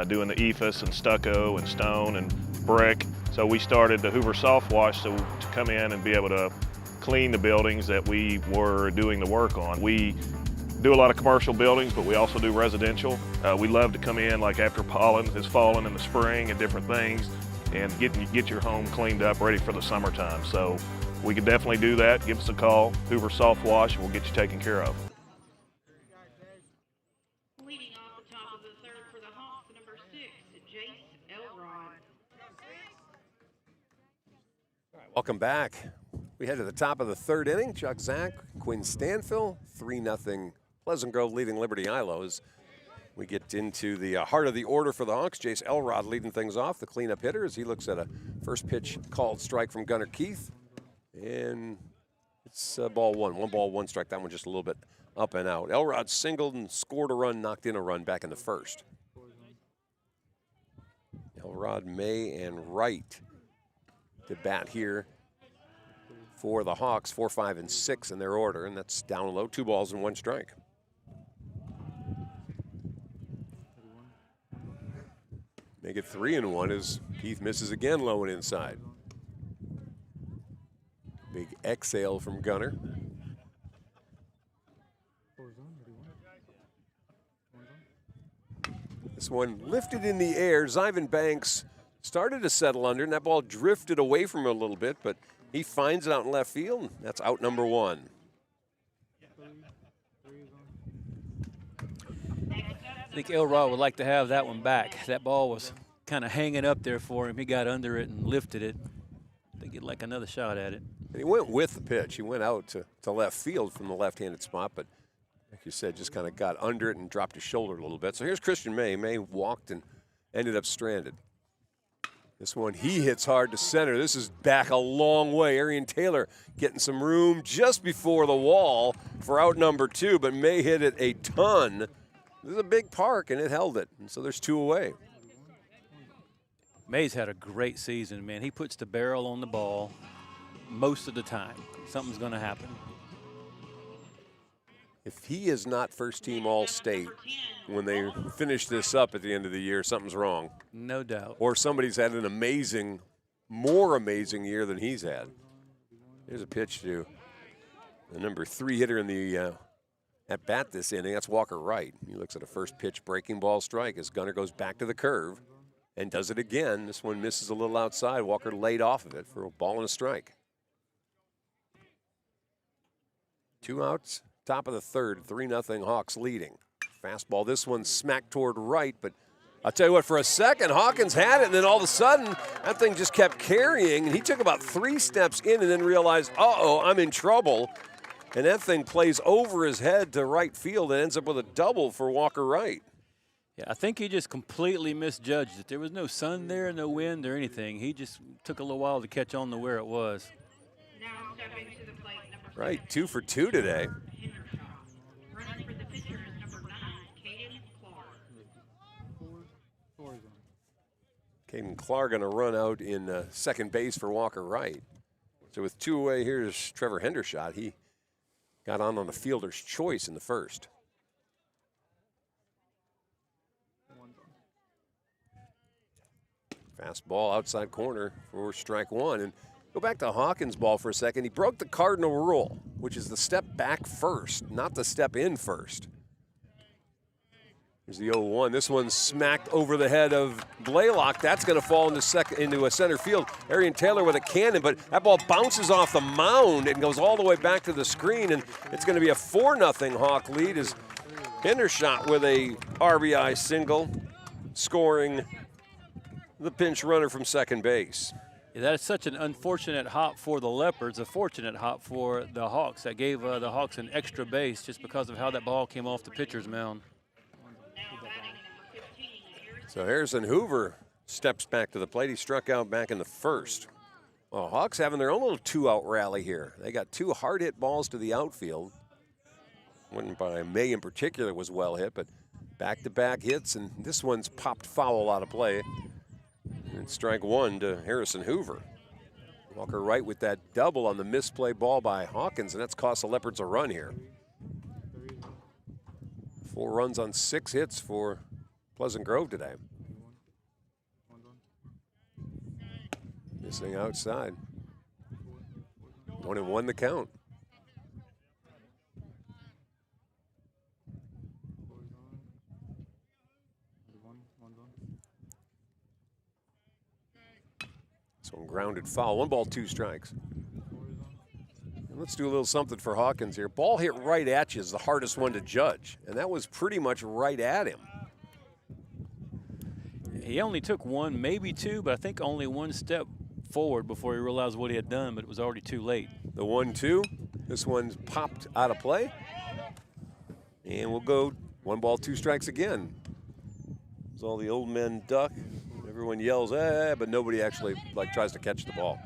doing the EIFS and stucco and stone and brick. So we started the Hoover Soft Wash to come in and be able to clean the buildings that we were doing the work on. We do a lot of commercial buildings, but we also do residential. We love to come in like after pollen has fallen in the spring and different things and get your home cleaned up, ready for the summertime. So we can definitely do that. Give us a call, Hoover Soft Wash, and we'll get you taken care of. Leading off the top of the third for the Hawks, number 6, Elrod. Welcome back. We head to the top of the third inning. Chuck Zach, Quinn Stanfill, 3-0 Pleasant Grove leading Liberty-Eylau as we get into the heart of the order for the Hawks. Jace Elrod leading things off, the cleanup hitter, as he looks at a first pitch called strike from Gunnar Keith. And it's ball one. 1 ball, 1 strike. That one just a little bit up and out. Elrod singled and scored a run, knocked in a run back in the first. Elrod, May, and Wright to bat here for the Hawks, 4, 5, and 6 in their order, and that's down low, 2 balls and 1 strike. Make it 3-1 as Keith misses again low and inside. Big exhale from Gunnar. This one lifted in the air. Zyvan Banks started to settle under, and that ball drifted away from him a little bit, but he finds it out in left field. That's out number 1. I think Elrod would like to have that one back. That ball was kind of hanging up there for him. He got under it and lifted it. They get like another shot at it. And he went with the pitch. He went out to left field from the left-handed spot, but like you said, just kind of got under it and dropped his shoulder a little bit. So here's Christian May. May walked and ended up stranded. This one, he hits hard to center. This is back a long way. Arian Taylor getting some room just before the wall for out number 2, but May hit it a ton. This is a big park, and it held it. And so there's 2 away. May's had a great season, man. He puts the barrel on the ball most of the time. Something's going to happen. If he is not first-team All-State when they finish this up at the end of the year, something's wrong. No doubt. Or somebody's had an amazing, more amazing year than he's had. Here's a pitch to the number 3 hitter in the at bat this inning. That's Walker Wright. He looks at a first pitch breaking ball strike as Gunnar goes back to the curve and does it again. This one misses a little outside. Walker laid off of it for a ball and a strike. 2 outs, top of the third, 3-0 Hawks leading. Fastball, this one smacked toward right, but I'll tell you what, for a second, Hawkins had it, and then all of a sudden, that thing just kept carrying, and he took about 3 steps in and then realized, uh-oh, I'm in trouble. And that thing plays over his head to right field and ends up with a double for Walker Wright. Yeah, I think he just completely misjudged it. There was no sun there, no wind or anything. He just took a little while to catch on to where it was. Now stepping to the plate, number 6. Right, 2 for 2 today. Running for the pitcher is number 9, Caden Clark. Caden Clark going to run out in second base for Walker Wright. So with 2 away, here's Trevor Hendershot. He got on the fielder's choice in the first. Fastball outside corner for strike 1. And go back to Hawkins' ball for a second. He broke the cardinal rule, which is the step back first, not the step in first. Here's the 0-1. This one's smacked over the head of Blaylock. That's going to fall into a center field. Arian Taylor with a cannon, but that ball bounces off the mound and goes all the way back to the screen, and it's going to be a 4-0 Hawk lead as Hendershot with a RBI single, scoring the pinch runner from second base. Yeah, that is such an unfortunate hop for the Leopards, a fortunate hop for the Hawks. That gave the Hawks an extra base just because of how that ball came off the pitcher's mound. So Harrison Hoover steps back to the plate. He struck out back in the first. Well, Hawks having their own little 2-out rally here. They got 2 hard-hit balls to the outfield. One by May in particular was well hit, but back-to-back hits, and this one's popped foul out of play. And strike 1 to Harrison Hoover. Walker Wright with that double on the misplay ball by Hawkins, and that's cost the Leopards a run here. 4 runs on 6 hits for Pleasant Grove today. Missing outside. 1-1 the count. So grounded foul. 1 ball, 2 strikes. And let's do a little something for Hawkins here. Ball hit right at you is the hardest one to judge, and that was pretty much right at him. He only took 1, maybe 2, but I think only 1 step forward before he realized what he had done, but it was already too late. The 1-2. This one's popped out of play. And we'll go 1 ball, 2 strikes again. As all the old men duck. Everyone yells, eh, but nobody actually tries to catch the ball.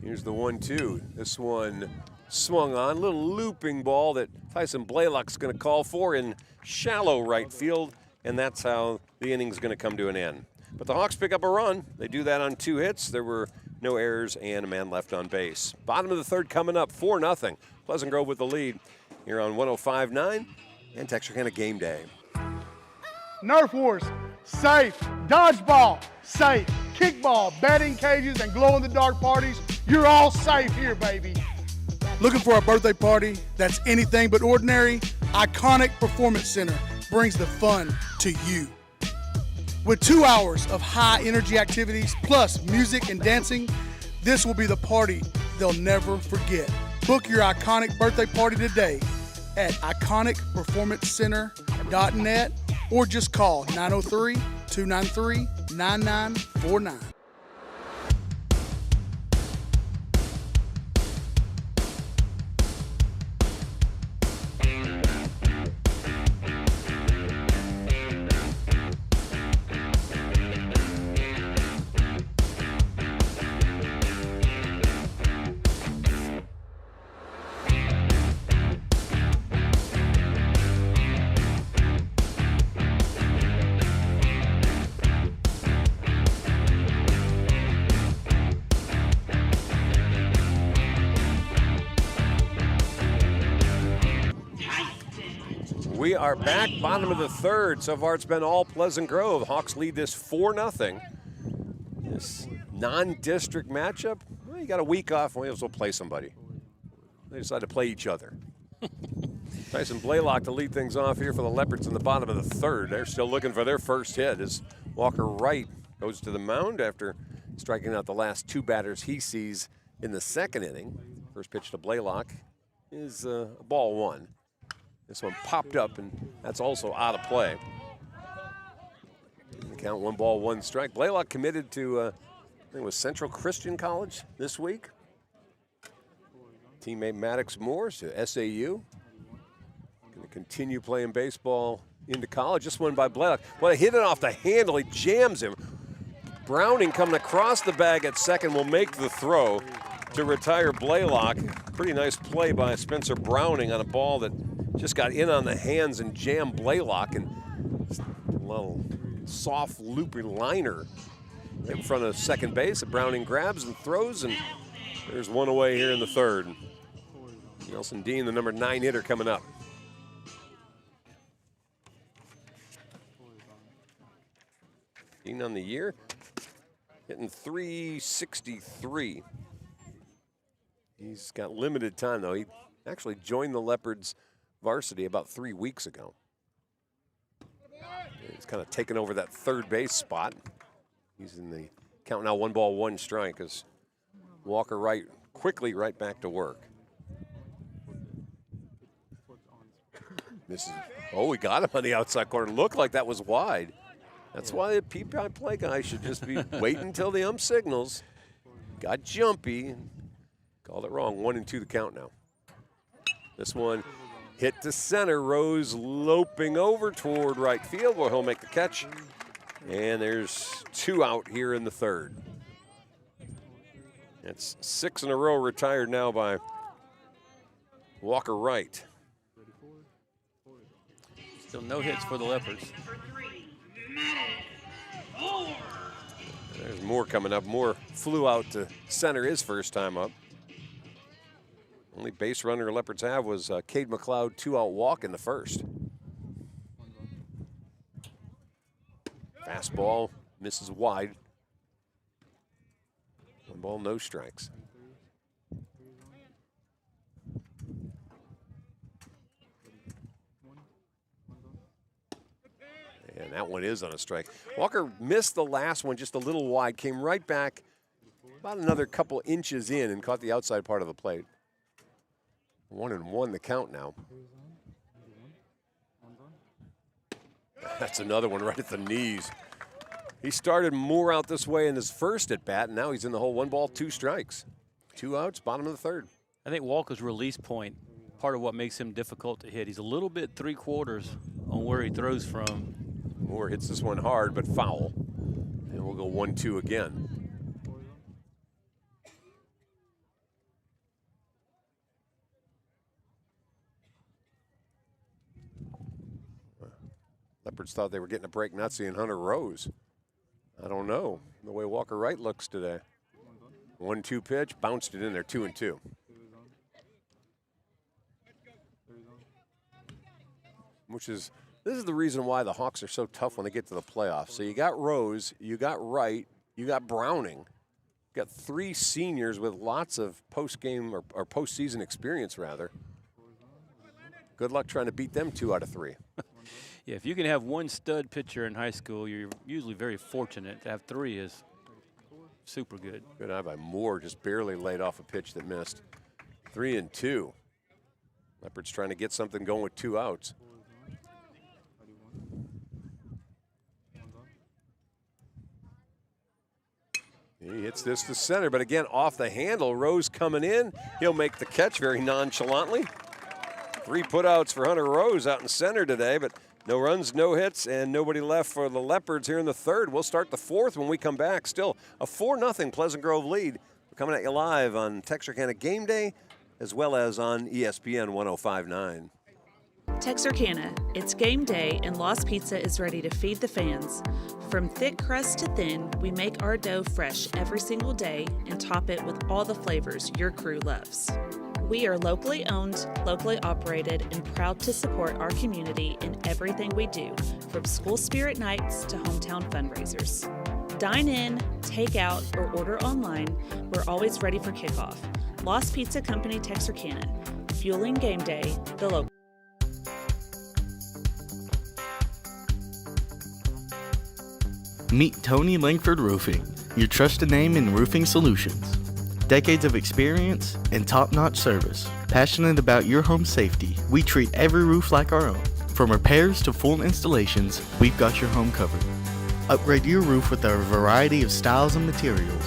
Here's the 1-2. This one swung on. Little looping ball that Tyson Blaylock's going to call for in shallow right field, and that's how the inning's going to come to an end. But the Hawks pick up a run. They do that on 2 hits. There were no errors and a man left on base. Bottom of the 3rd coming up, 4-0. Pleasant Grove with the lead here on 105.9 and Texarkana Gameday. Nerf Wars, safe. Dodgeball, safe. Kickball, batting cages, and glow-in-the-dark parties. You're all safe here, baby. Looking for a birthday party that's anything but ordinary? Iconic Performance Center brings the fun to you. With 2 hours of high-energy activities, plus music and dancing, this will be the party they'll never forget. Book your iconic birthday party today at iconicperformancecenter.net or just call 903-293-9949. We are back, bottom of the 3rd. So far it's been all Pleasant Grove. Hawks lead this 4-0. This non-district matchup, well, you got a week off, we also play somebody. They decide to play each other. Tyson Blaylock to lead things off here for the Leopards in the bottom of the 3rd. They're still looking for their first hit as Walker Wright goes to the mound after striking out the last 2 batters he sees in the 2nd inning. First pitch to Blaylock is ball 1. This one popped up, and that's also out of play. The count 1 ball, 1 strike. Blaylock committed to, I think it was Central Christian College this week. Teammate Maddox Moore to SAU. Going to continue playing baseball into college. This one by Blaylock. Well, he hit it off the handle. He jams him. Browning coming across the bag at second will make the throw to retire Blaylock. Pretty nice play by Spencer Browning on a ball that just got in on the hands and jammed Blaylock, and a little soft looping liner in front of second base that Browning grabs and throws, and there's 1 away here in the 3rd. Nelson Dean, the number 9 hitter, coming up. Dean on the year, hitting .363. He's got limited time, though. He actually joined the Leopards varsity about 3 weeks ago. He's kind of taken over that 3rd base spot. He's in the count now, 1 ball, 1 strike as Walker Wright quickly right back to work. This is, oh, we got him on the outside corner. Looked like that was wide. That's why the PPI play guy should just be waiting until the ump signals. Got jumpy and called it wrong. 1-2 the count now. This one hit to center. Rose loping over toward right field where he'll make the catch. And there's 2 out here in the 3rd. It's 6 in a row retired now by Walker Wright. Still no hits for the Leopards. There's Moore coming up. Moore flew out to center his first time up. Only base runner Leopards have was Cade McLeod, 2-out walk in the first. Fastball misses wide. 1 ball, no strikes. And that one is on a strike. Walker missed the last one just a little wide, came right back about another couple inches in and caught the outside part of the plate. 1-1 the count now. That's another one right at the knees. He started Moore out this way in his first at bat, and now he's in the hole. 1 ball, 2 strikes. 2 outs, bottom of the third. I think Walker's release point, part of what makes him difficult to hit. He's a little bit 3/4 on where he throws from. Moore hits this one hard, but foul. And we'll go 1-2 again. Leopards thought they were getting a break not seeing Hunter Rose. I don't know, the way Walker Wright looks today. 1-2 pitch, bounced it in there, 2-2. This is the reason why the Hawks are so tough when they get to the playoffs. So you got Rose, you got Wright, you got Browning. You got 3 seniors with lots of post-game or postseason experience, rather. Good luck trying to beat them 2 out of 3. Yeah, if you can have 1 stud pitcher in high school, you're usually very fortunate. To have 3 is super good. Good eye by Moore, just barely laid off a pitch that missed. 3-2. Leopards trying to get something going with 2 outs. He hits this to center, but again, off the handle. Rose coming in. He'll make the catch very nonchalantly. 3 putouts for Hunter Rose out in center today, but no runs, no hits, and nobody left for the Leopards here in the third. We'll start the fourth when we come back. Still a 4-0 Pleasant Grove lead. We're coming at you live on Texarkana Gameday, as well as on ESPN 105.9. Texarkana, it's game day and Lost Pizza is ready to feed the fans. From thick crust to thin, we make our dough fresh every single day and top it with all the flavors your crew loves. We are locally owned, locally operated, and proud to support our community in everything we do, from school spirit nights to hometown fundraisers. Dine in, take out, or order online. We're always ready for kickoff. Lost Pizza Company, Texarkana. Fueling game day, the local. Meet Tony Langford Roofing, your trusted name in roofing solutions. Decades of experience and top-notch service. Passionate about your home safety, we treat every roof like our own. From repairs to full installations, we've got your home covered. Upgrade your roof with our variety of styles and materials.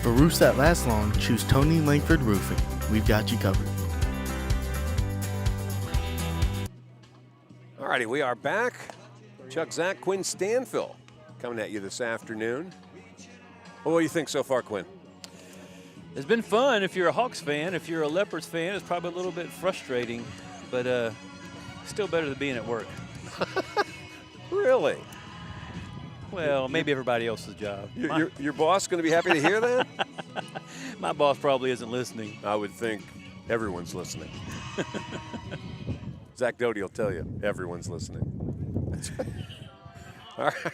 For roofs that last long, choose Tony Langford Roofing. We've got you covered. All righty, we are back. Chuck, Zach, Quinn Stanfill coming at you this afternoon. Well, what do you think so far, Quinn? It's been fun if you're a Hawks fan. If you're a Leopards fan, it's probably a little bit frustrating, but still better than being at work. Really? Well, maybe everybody else's job. Your boss going to be happy to hear that? My boss probably isn't listening. I would think everyone's listening. Zach Doty will tell you, everyone's listening. All right,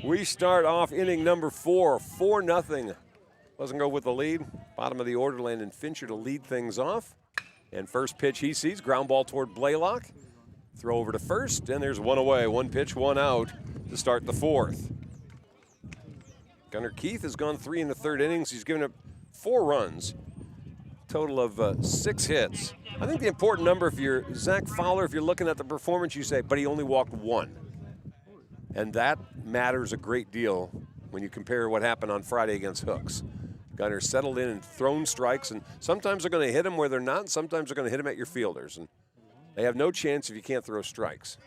we start off inning number 4, 4-0. Pleasant Grove with the lead. Bottom of the order, Landon Fincher to lead things off. And first pitch he sees, ground ball toward Blaylock. Throw over to first, and there's 1 away. 1 pitch, 1 out to start the 4th. Gunnar Keith has gone 3 in the 3rd innings. He's given up 4 runs, total of 6 hits. I think the important number, if you're Zach Fowler, if you're looking at the performance, you say, but he only walked 1. And that matters a great deal when you compare what happened on Friday against Hooks. Gunnar settled in and thrown strikes, and sometimes they're going to hit them where they're not, and sometimes they're going to hit them at your fielders. And they have no chance if you can't throw strikes.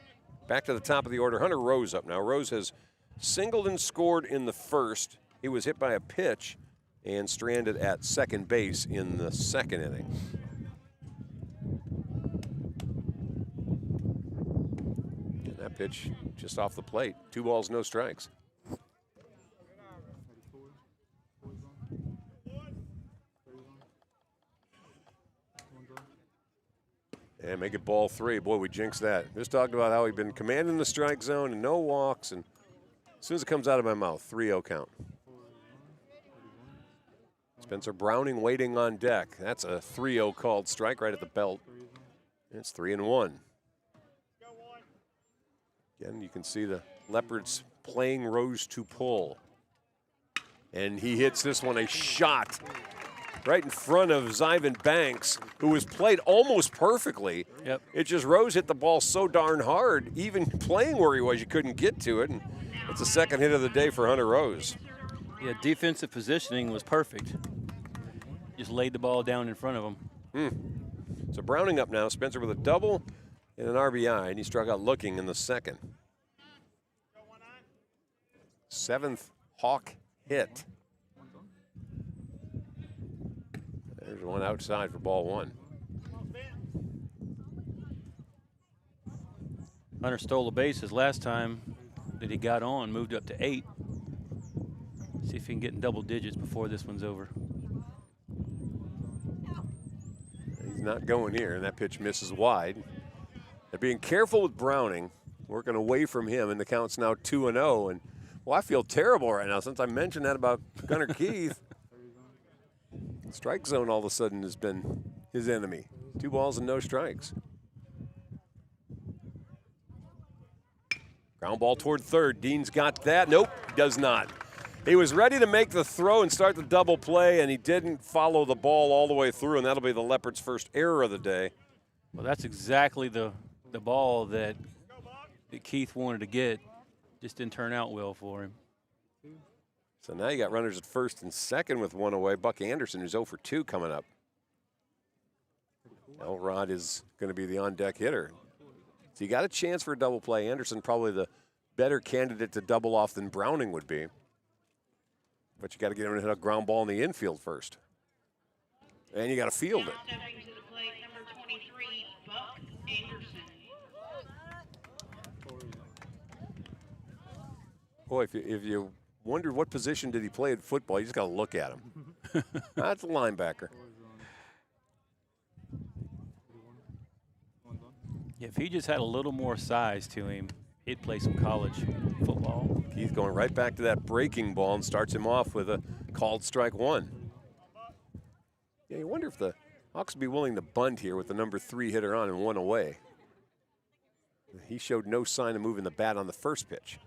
Back to the top of the order, Hunter Rose up now. Rose has singled and scored in the 1st. He was hit by a pitch and stranded at second base in the 2nd inning. That pitch just off the plate. 2 balls, no strikes. And make it ball 3. Boy, we jinxed that. Just talked about how he'd been commanding the strike zone and no walks. And as soon as it comes out of my mouth, 3-0 count. Spencer Browning waiting on deck. That's a 3-0 called strike right at the belt. It's 3-1. Again, you can see the Leopards playing Rose to pull. And he hits this one, a shot right in front of Zyvan Banks, who was played almost perfectly. Yep. It just Rose hit the ball so darn hard, even playing where he was, you couldn't get to it. And it's the second hit of the day for Hunter Rose. Yeah, defensive positioning was perfect. Just laid the ball down in front of him. So Browning up now. Spencer with a double and an RBI, and he struck out looking in the second. 7th Hawk hit. There's one outside for ball 1. Hunter stole the bases last time that he got on, moved up to 8. See if he can get in double digits before this one's over. He's not going here, and that pitch misses wide. They're being careful with Browning, working away from him, and the count's now 2-0. And well, I feel terrible right now since I mentioned that about Gunnar Keith. Strike zone all of a sudden has been his enemy. 2 balls and no strikes. Ground ball toward third. Dean's got that. Nope, does not. He was ready to make the throw and start the double play, and he didn't follow the ball all the way through, and that'll be the Leopards' first error of the day. Well, that's exactly the ball that Keith wanted to get. Just didn't turn out well for him. So now you got runners at first and second with 1 away. Buck Anderson, who's 0 for 2 coming up. Elrod is going to be the on-deck hitter. So you got a chance for a double play. Anderson probably the better candidate to double off than Browning would be. But you got to get him to hit a ground ball in the infield first. And you got to field it. Stepping to the plate, number 23, Buck Anderson. Boy, if you wondered what position did he play in football, you just got to look at him. That's a linebacker. Yeah, if he just had a little more size to him, he'd play some college football. Keith going right back to that breaking ball and starts him off with a called strike 1. Yeah, you wonder if the Hawks would be willing to bunt here with the number 3 hitter on and 1 away. He showed no sign of moving the bat on the first pitch.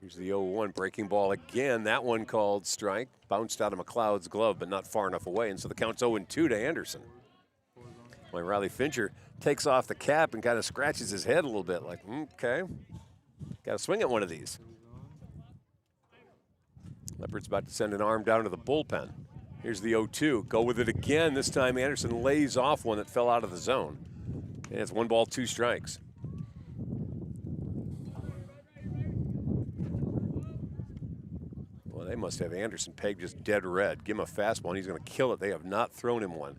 Here's the 0-1 breaking ball again. That one called strike. Bounced out of McLeod's glove, but not far enough away. And so the count's 0-2 to Anderson. When Riley Fincher takes off the cap and kind of scratches his head a little bit like, okay, got to swing at one of these. Leopard's about to send an arm down to the bullpen. Here's the 0-2. Go with it again. This time Anderson lays off one that fell out of the zone. And it's 1 ball, 2 strikes. Well, they must have Anderson pegged just dead red. Give him a fastball and he's going to kill it. They have not thrown him one.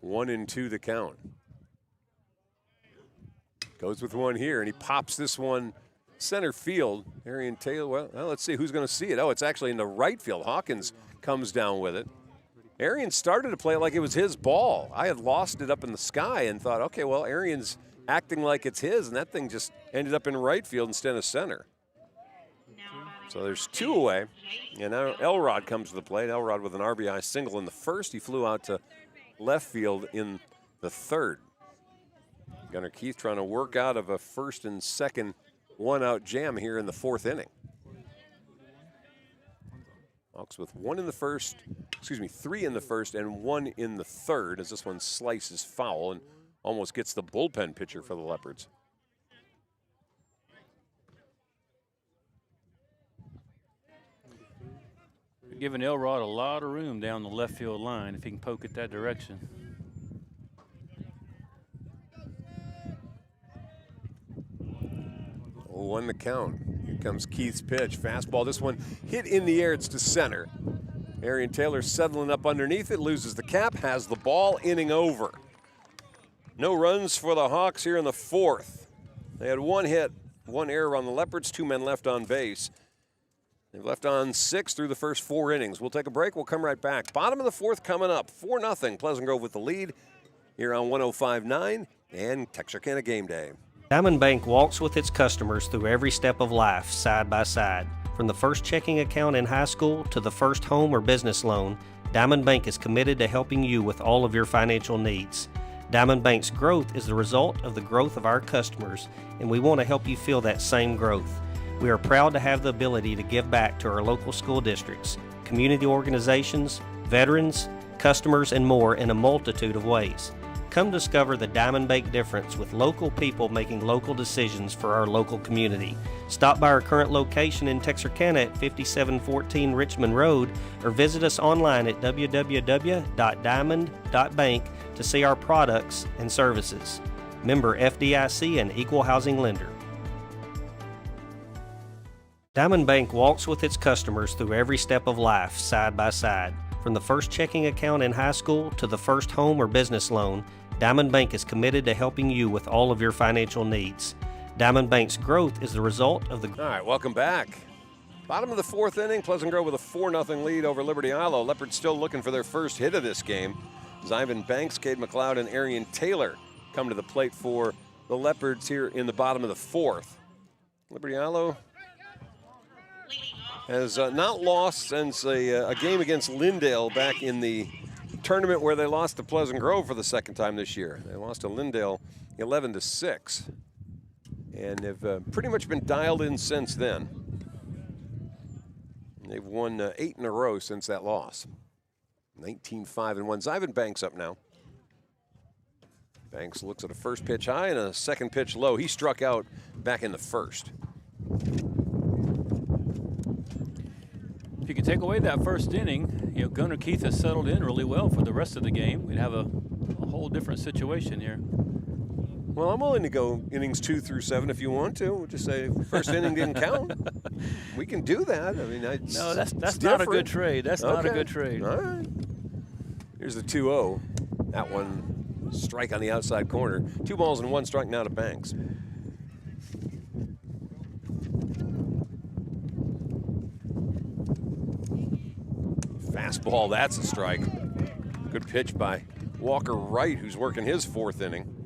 1-2 the count. Goes with one here, and he pops this one center field. Arian Taylor, well, let's see who's going to see it. Oh, it's actually in the right field. Hawkins comes down with it. Arian started to play it like it was his ball. I had lost it up in the sky and thought, okay, well, Arian's acting like it's his, and that thing just ended up in right field instead of center. So there's 2 away, and now Elrod comes to the plate. Elrod with an RBI single in the first. He flew out to left field in the third. Gunnar Keith trying to work out of a first and second 1-out jam here in the 4th inning. Hawks with 3 in the first and 1 in the third as this one slices foul and almost gets the bullpen pitcher for the Leopards. Giving Elrod a lot of room down the left field line if he can poke it that direction. Oh, 1 the count. Here comes Keith's pitch. Fastball. This one hit in the air. It's to center. Arian Taylor settling up underneath it. Loses the cap. Has the ball. Inning over. No runs for the Hawks here in the fourth. They had one hit, one error on the Leopards, 2 men left on base. They've left on 6 through the first 4 innings. We'll take a break. We'll come right back. Bottom of the fourth coming up. 4-0. Pleasant Grove with the lead here on 105.9 and Texarkana Gameday. Diamond Bank walks with its customers through every step of life, side by side. From the first checking account in high school to the first home or business loan, Diamond Bank is committed to helping you with all of your financial needs. Diamond Bank's growth is the result of the growth of our customers, and we want to help you feel that same growth. We are proud to have the ability to give back to our local school districts, community organizations, veterans, customers, and more in a multitude of ways. Come discover the Diamond Bank difference with local people making local decisions for our local community. Stop by our current location in Texarkana at 5714 Richmond Road or visit us online at www.diamond.bank to see our products and services. Member FDIC and Equal Housing Lender. Diamond Bank walks with its customers through every step of life, side by side. From the first checking account in high school to the first home or business loan, Diamond Bank is committed to helping you with all of your financial needs. Diamond Bank's growth is the result of the... All right, welcome back. Bottom of the fourth inning, Pleasant Grove with a 4-0 lead over Liberty-Eylau. Leopards still looking for their first hit of this game. Ivan Banks, Cade McLeod, and Arian Taylor come to the plate for the Leopards here in the bottom of the fourth. Liberty-Eylau has not lost since a game against Lindale back in the tournament where they lost to Pleasant Grove for the second time this year. They lost to Lindale 11-6 and have pretty much been dialed in since then. They've won 8 in a row since that loss. 19-5-1. Ivan Banks up now. Banks looks at a first pitch high and a second pitch low. He struck out back in the first. If you can take away that first inning, you know, Gunnar Keith has settled in really well for the rest of the game. We'd have a whole different situation here. Well, I'm willing to go innings 2 through 7 if you want to. We'll just say first inning didn't count. We can do that. I mean, no, that's not a good trade. That's not a good trade. All right. Here's the 2-0. That one, strike on the outside corner. 2 balls and 1 strike now to Banks. Fastball, that's a strike. Good pitch by Walker Wright, who's working his 4th inning.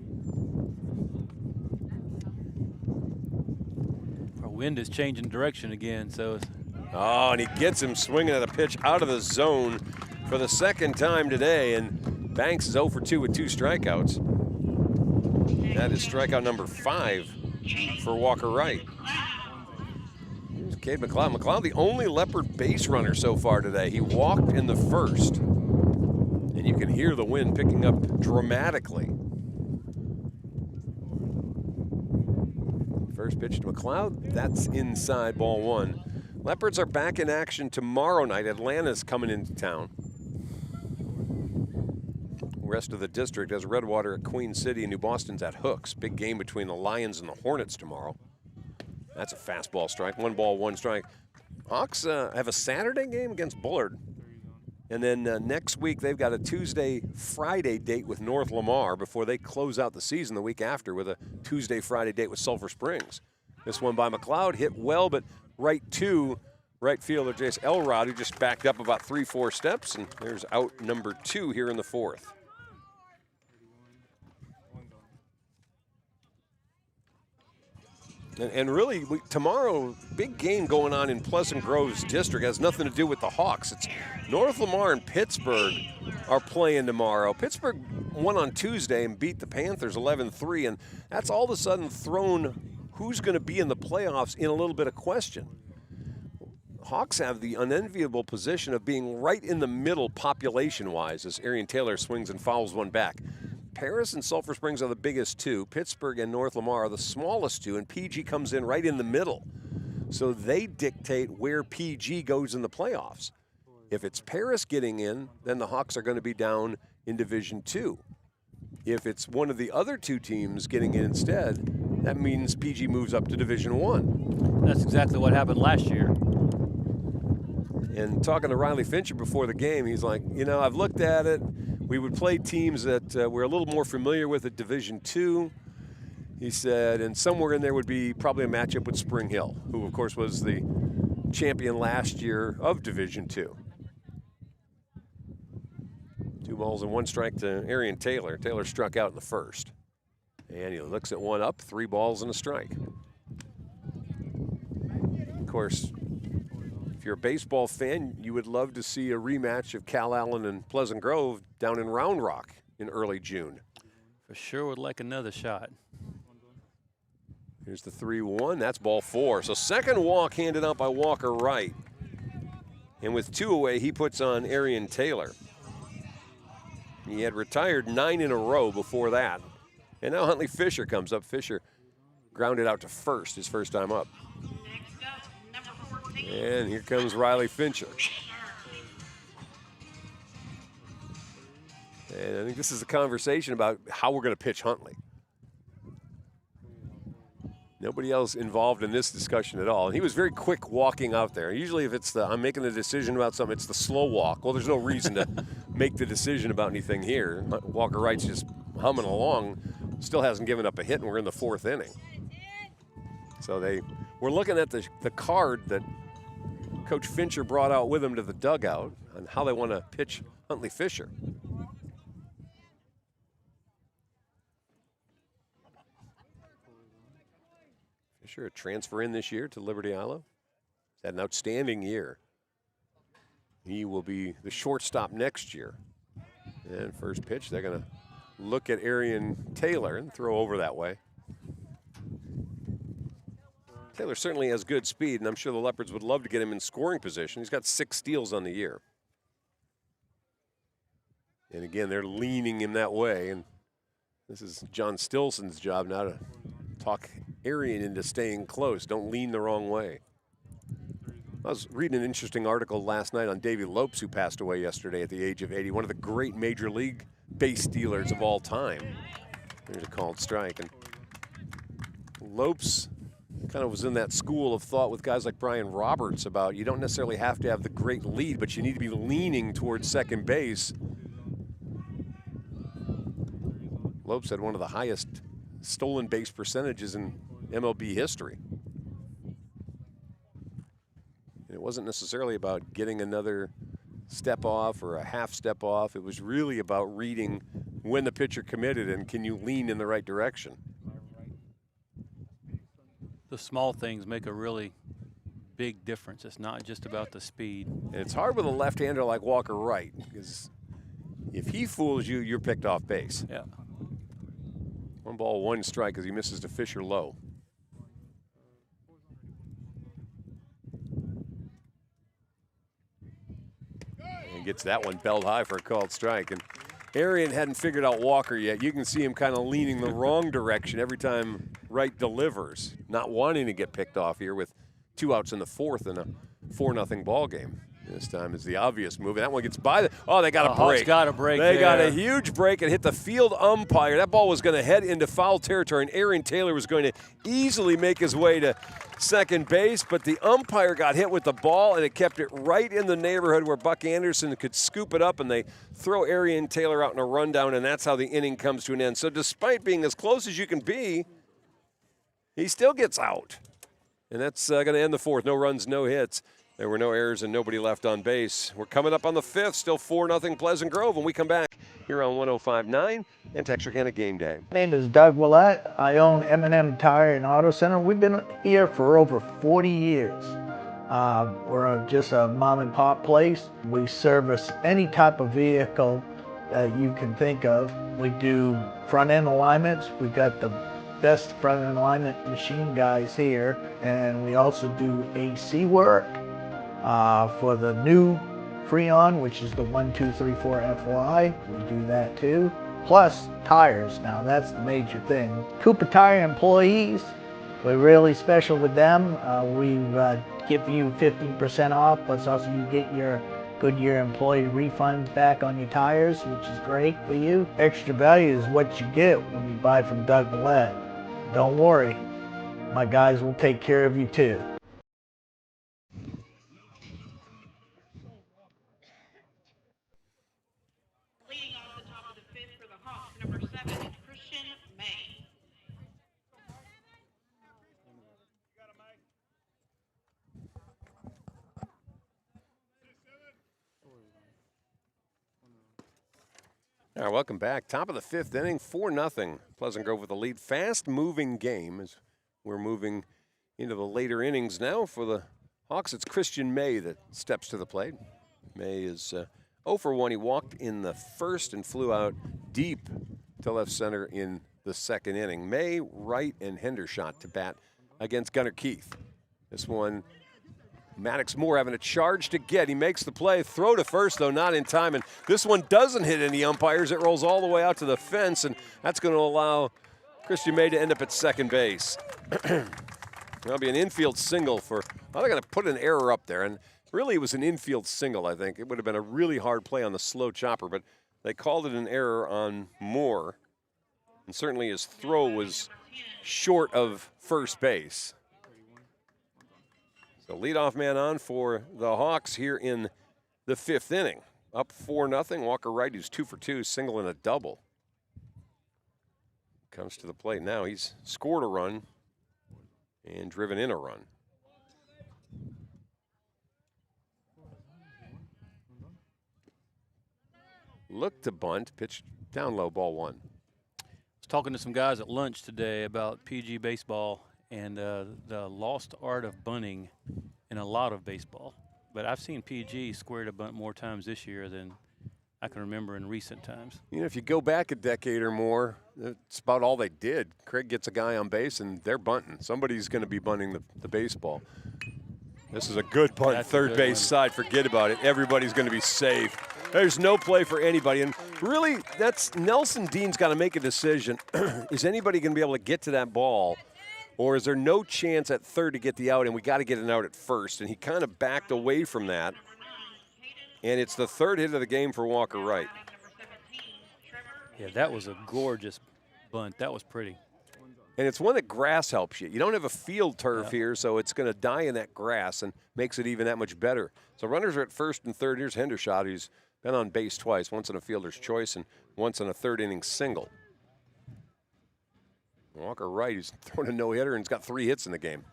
Our wind is changing direction again, so. Oh, and he gets him swinging at a pitch out of the zone for the second time today, and Banks is 0 for 2 with 2 strikeouts. That is strikeout number 5 for Walker Wright. Here's Cade McLeod. McLeod, the only Leopard base runner so far today. He walked in the first, and you can hear the wind picking up dramatically. First pitch to McLeod, that's inside, ball 1. Leopards are back in action tomorrow night. Atlanta's coming into town. Rest of the district has Redwater at Queen City and New Boston's at Hooks. Big game between the Lions and the Hornets tomorrow. That's a fastball strike. 1 ball, 1 strike. Hawks have a Saturday game against Bullard. And then next week they've got a Tuesday-Friday date with North Lamar before they close out the season the week after with a Tuesday-Friday date with Sulphur Springs. This one by McLeod hit well, but right fielder Jace Elrod, who just backed up about 3-4 steps, and there's out number 2 here in the 4th. And really, tomorrow, big game going on in Pleasant Grove's district. Has nothing to do with the Hawks. It's North Lamar and Pittsburgh are playing tomorrow. Pittsburgh won on Tuesday and beat the Panthers 11-3, and that's all of a sudden thrown who's going to be in the playoffs in a little bit of question. Hawks have the unenviable position of being right in the middle population-wise as Arian Taylor swings and fouls one back. Paris and Sulphur Springs are the biggest 2. Pittsburgh and North Lamar are the smallest 2, and PG comes in right in the middle. So they dictate where PG goes in the playoffs. If it's Paris getting in, then the Hawks are going to be down in Division 2. If it's one of the other 2 teams getting in instead, that means PG moves up to Division 1. That's exactly what happened last year. And talking to Riley Fincher before the game, he's like, you know, I've looked at it. we would play teams that we're a little more familiar with at Division II. He said, and somewhere in there would be probably a matchup with Spring Hill, who of course was the champion last year of Division II. 2 balls and 1 strike to Arian Taylor. Taylor struck out in the first. And he looks at 1 up, 3 balls and a strike. Of course, if you're a baseball fan, you would love to see a rematch of Cal Allen and Pleasant Grove down in Round Rock in early June. For sure would like another shot. Here's the 3-1. That's ball 4. So second walk handed out by Walker Wright. And with 2 away, he puts on Arian Taylor. He had retired 9 in a row before that. And now Huntley Fisher comes up. Fisher grounded out to first his first time up. And here comes Riley Fincher. And I think this is a conversation about how we're going to pitch Huntley. Nobody else involved in this discussion at all. And he was very quick walking out there. Usually if it's I'm making the decision about something, it's the slow walk. Well, there's no reason to make the decision about anything here. Walker Wright's just humming along, still hasn't given up a hit, and we're in the 4th inning. So we're looking at the card that Coach Fincher brought out with him to the dugout on how they want to pitch Huntley Fisher. Fisher, a transfer in this year to Liberty-Eylau. He's had an outstanding year. He will be the shortstop next year. And first pitch, they're going to look at Arian Taylor and throw over that way. Taylor certainly has good speed, and I'm sure the Leopards would love to get him in scoring position. He's got 6 steals on the year. And again, they're leaning him that way, and this is John Stilson's job now to talk Arian into staying close. Don't lean the wrong way. I was reading an interesting article last night on Davey Lopes, who passed away yesterday at the age of 80, one of the great major league base stealers of all time. There's a called strike. And Lopes kind of was in that school of thought with guys like Brian Roberts about you don't necessarily have to have the great lead, but you need to be leaning towards second base. Lopes had one of the highest stolen base percentages in MLB history. And it wasn't necessarily about getting another step off or a half step off. It was really about reading when the pitcher committed and can you lean in the right direction. The small things make a really big difference. It's not just about the speed. And it's hard with a left-hander like Walker Wright, because if he fools you, you're picked off base. Yeah. 1 ball, 1 strike as he misses to Fisher low. And gets that one belled high for a called strike. And Arian hadn't figured out Walker yet. You can see him kind of leaning the wrong direction every time Wright delivers, not wanting to get picked off here with 2 outs in the 4th in a 4-0 ball game. This time is the obvious move. And that one gets by the. Oh, they got a break. Hawks got a break. They got a huge break and hit the field umpire. That ball was going to head into foul territory, and Arian Taylor was going to easily make his way to second base, but the umpire got hit with the ball, and it kept it right in the neighborhood where Buck Anderson could scoop it up, and they throw Arian Taylor out in a rundown, and that's how the inning comes to an end. So despite being as close as you can be, he still gets out. And that's going to end the 4th. No runs, no hits. There were no errors and nobody left on base. We're coming up on the 5th, still 4-0 Pleasant Grove when we come back here on 105.9 and Texarkana Game Day. My name is Doug Willett. I own M&M Tire and Auto Center. We've been here for over 40 years. We're just a mom and pop place. We service any type of vehicle that you can think of. We do front end alignments. We've got the best front end alignment machine guys here. And we also do AC work. For the new Freon, which is the 1234 FY, we do that too. Plus tires, now that's the major thing. Cooper Tire employees, we're really special with them. We give you 15% off, plus also you get your Goodyear employee refund back on your tires, which is great for you. Extra value is what you get when you buy from Doug Willett. Don't worry, my guys will take care of you too. welcome back. Top of the 5th inning, 4-0. Pleasant Grove with the lead. Fast-moving game as we're moving into the later innings now. For the Hawks, it's Christian May that steps to the plate. May is 0 for 1. He walked in the first and flew out deep to left center in the 2nd inning. May, Wright, and Hendershot to bat against Gunnar Keith. This one, Maddox Moore having a charge to get. He makes the play. Throw to first, though, not in time. And this one doesn't hit any umpires. It rolls all the way out to the fence, and that's going to allow Christian May to end up at second base. That'll be an infield single for, well, they're going to put an error up there. And really, it was an infield single, I think. It would have been a really hard play on the slow chopper, but they called it an error on Moore. And certainly his throw was short of first base. So leadoff man on for the Hawks here in the 5th inning. Up 4-0. Walker Wright, who's 2 for 2, single and a double. Comes to the plate now. He's scored a run and driven in a run. Look to bunt, pitch down low, ball 1. I was talking to some guys at lunch today about PG baseball and the lost art of bunting in a lot of baseball. But I've seen PG squared a bunt more times this year than I can remember in recent times. You know, if you go back a decade or more, that's about all they did. Craig gets a guy on base, and they're bunting. Somebody's going to be bunting the baseball. This is a good bunt, That's third good base one. side. Forget about it. Everybody's going to be safe. There's no play for anybody. And really, that's Nelson Dean's got to make a decision. Is anybody going to be able to get to that ball? Or is there no chance at third to get the out, and we got to get an out at first? And he kind of backed away from that. And it's the 3rd hit of the game for Walker Wright. Yeah, that was a gorgeous bunt. That was pretty. And it's one that grass helps you. You don't have a field turf here, so it's going to die in that grass and makes it even that much better. So runners are at 1st and 3rd. Here's Hendershot, who's been on base twice, once in a fielder's choice and once in a 3rd inning single. Walker Wright, who's thrown a no-hitter and has got 3 hits in the game.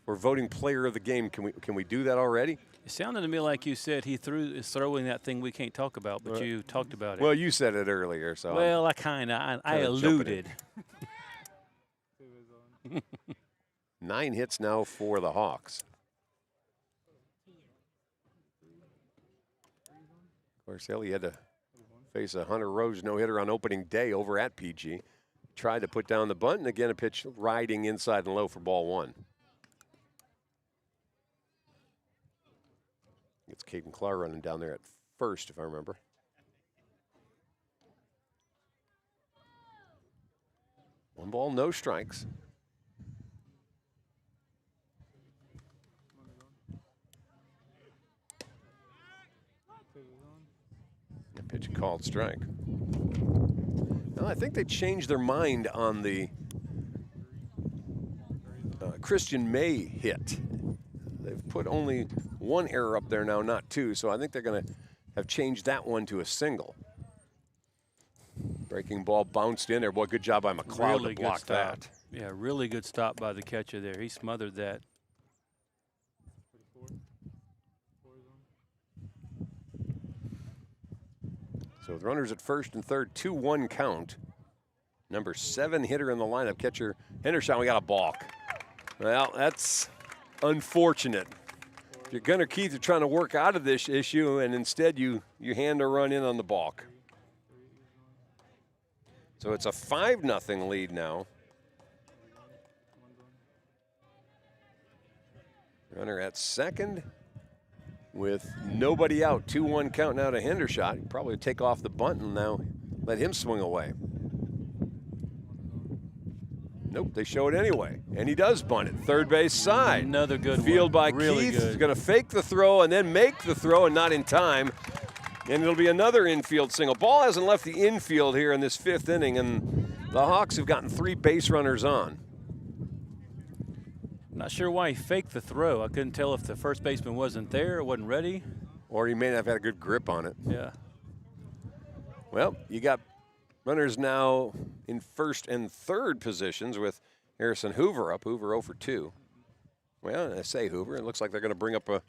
We're voting player of the game. Can we do that already? It sounded to me like you said he is throwing that thing we can't talk about, but you talked about it. Well, you said it earlier, so. Well, I alluded. 9 hits now for the Hawks. Of course, Ellie had to face a Hunter Rose no-hitter on opening day over at PG. Tried to put down the bunt, and again a pitch riding inside and low for ball 1. It's Caden Clark running down there at first, if I remember. One ball, no strikes. A pitch called strike. Well, I think they changed their mind on the Christian May hit. They've put only 1 error up there now, not 2, so I think they're going to have changed that one to a single. Breaking ball bounced in there. Boy, good job by McLeod Really to block good stop. that. Yeah, really good stop by the catcher there. He smothered that. So with runners at 1st and 3rd, 2-1 count. Number 7 hitter in the lineup, catcher Hendershot. We got a balk. Well, that's unfortunate. If you're Gunnar Keith, you're trying to work out of this issue, and instead you hand a run in on the balk. So it's a 5-0 lead now. Runner at 2nd with nobody out. 2-1 count now to Hendershot. He'll probably take off the bunt and now let him swing away. Nope, they show it anyway. And he does bunt it. 3rd base side. Another good Field one. by Really Keith. good. He's going to fake the throw and then make the throw, and not in time. And it'll be another infield single. Ball hasn't left the infield here in this 5th inning, and the Hawks have gotten 3 base runners on. Not sure why he faked the throw. I couldn't tell if the first baseman wasn't there or wasn't ready. Or he may not have had a good grip on it. Yeah. Well, you got runners now in 1st and 3rd positions with Harrison Hoover up. Hoover 0 for 2. Well, I say Hoover. It looks like they're going to bring up a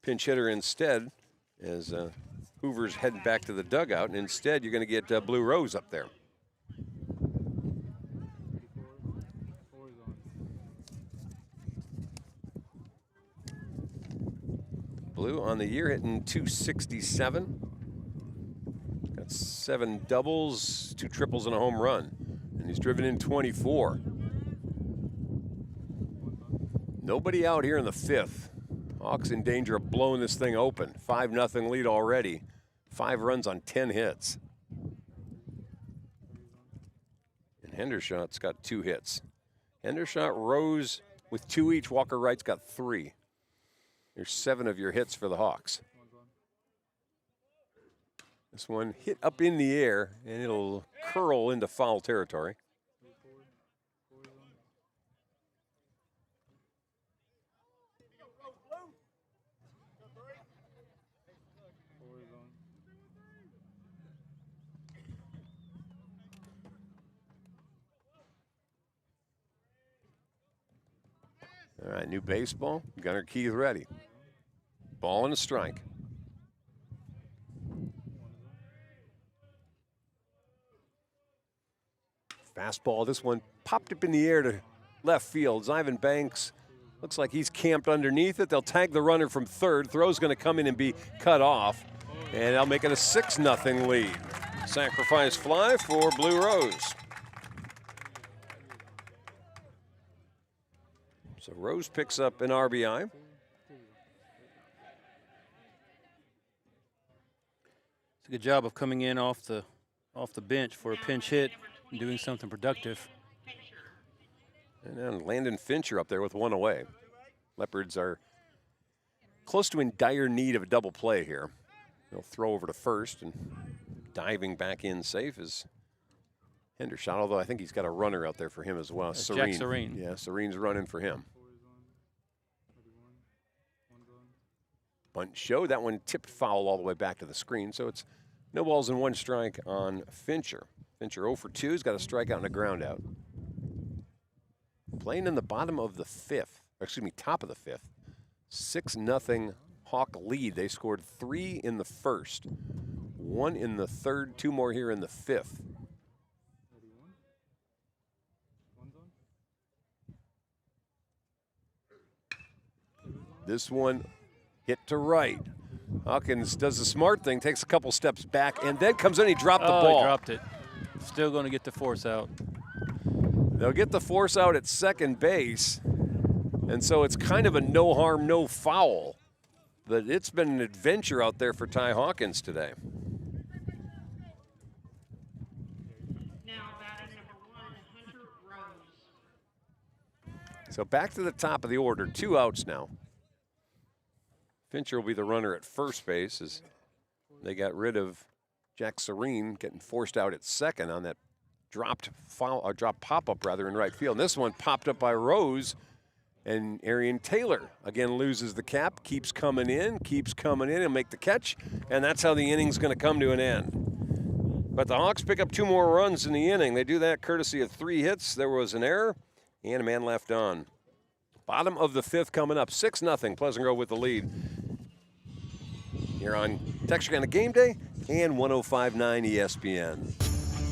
pinch hitter instead as Hoover's heading back to the dugout, and instead you're going to get Blue Rose up there. Blue on the year hitting .267. Got 7 doubles, 2 triples, and a home run. And he's driven in 24. Nobody out here in the 5th. Hawks in danger of blowing this thing open. 5-0 lead already. 5 runs on 10 hits. And Hendershot's got 2 hits. Hendershot, Rose with 2 each. Walker Wright's got 3. There's 7 of your hits for the Hawks. This one hit up in the air, and it'll curl into foul territory. All right, new baseball. Gunnar Keith ready. Ball and a strike. Fastball, this one popped up in the air to left field. Ivan Banks looks like he's camped underneath it. They'll tag the runner from third. Throw's going to come in and be cut off, and they'll make it a 6-0 lead. Sacrifice fly for Blue Rose. So Rose picks up an RBI. It's a good job of coming in off the bench for a pinch hit and doing something productive. And then Landon Fincher up there with 1 away. Leopards are close to in dire need of a double play here. They'll throw over to first, and diving back in safe is Hendershot, although I think he's got a runner out there for him as well. Jack Serene. Yeah, Serene's running for him. Bunt show, that one tipped foul all the way back to the screen, so it's no balls and 1 strike on Fincher. Fincher 0 for 2, he's got a strikeout and a ground out. Playing in the bottom of the 5th, or excuse me, top of the 5th. 6-0 Hawk lead. They scored 3 in the 1st, 1 in the 3rd, 2 more here in the 5th. This one hit to right. Hawkins does the smart thing, takes a couple steps back, and then comes in, he dropped the ball. He dropped it. Still going to get the force out. They'll get the force out at second base, and so it's kind of a no harm, no foul. But it's been an adventure out there for Ty Hawkins today. Now batting number 1, Hunter Rose. So back to the top of the order, 2 outs now. Fincher will be the runner at first base as they got rid of Jack Serene, getting forced out at second on that dropped pop-up rather in right field. And this one popped up by Rose, and Arian Taylor again loses the cap, keeps coming in and make the catch, and that's how the inning's going to come to an end. But the Hawks pick up 2 more runs in the inning. They do that courtesy of 3 hits. There was an error and a man left on. Bottom of the 5th coming up, 6-0, Pleasant Grove with the lead. Here on Texarkana Gameday and 105.9 ESPN.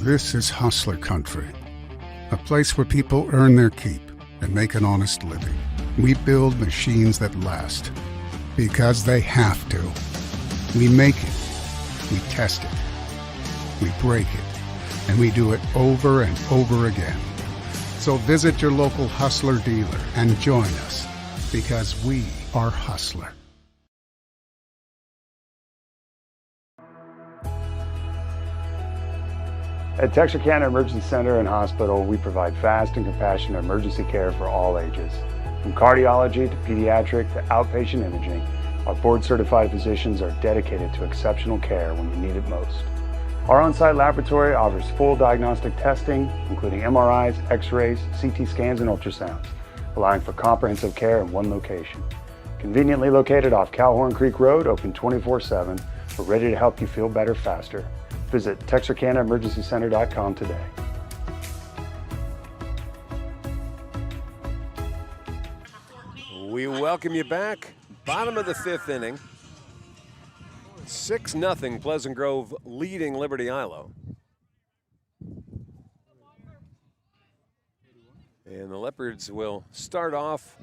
This is Hustler Country, a place where people earn their keep and make an honest living. We build machines that last because they have to. We make it, we test it, we break it, and we do it over and over again. So visit your local Hustler dealer and join us because we are Hustler. At Texarkana Emergency Center and Hospital, we provide fast and compassionate emergency care for all ages. From cardiology to pediatric to outpatient imaging, our board-certified physicians are dedicated to exceptional care when you need it most. Our on-site laboratory offers full diagnostic testing, including MRIs, X-rays, CT scans, and ultrasounds, allowing for comprehensive care in one location. Conveniently located off Calhoun Creek Road, open 24/7, we're ready to help you feel better faster. Visit TexarkanaEmergencyCenter.com today. We welcome you back. Bottom of the 5th inning. 6-0 Pleasant Grove leading Liberty-Eylau. And the Leopards will start off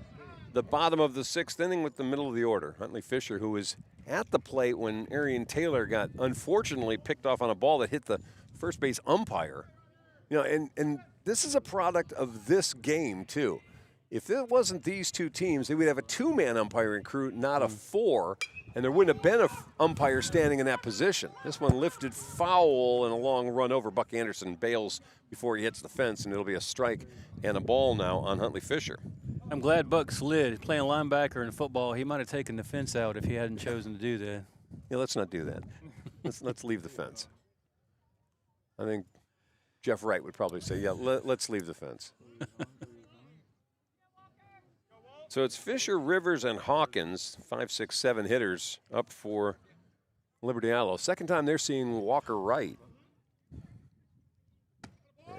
the bottom of the 6th inning with the middle of the order. Huntley Fisher, who was at the plate when Arian Taylor got unfortunately picked off on a ball that hit the first base umpire. You know, and this is a product of this game too. If it wasn't these two teams, they would have a 2-man umpiring crew, not a 4, and there wouldn't have been an umpire standing in that position. This one lifted foul and a long run over. Buck Anderson bails before he hits the fence, and it'll be a strike and a ball now on Huntley Fisher. I'm glad Buck slid. Playing linebacker in football, he might have taken the fence out if he hadn't chosen to do that. Yeah, let's not do that. let's leave the fence. I think Jeff Wright would probably say, yeah, let's leave the fence. So it's Fisher, Rivers, and Hawkins, 5, 6, 7 hitters up for Liberty-Eylau. Second time they're seeing Walker Wright.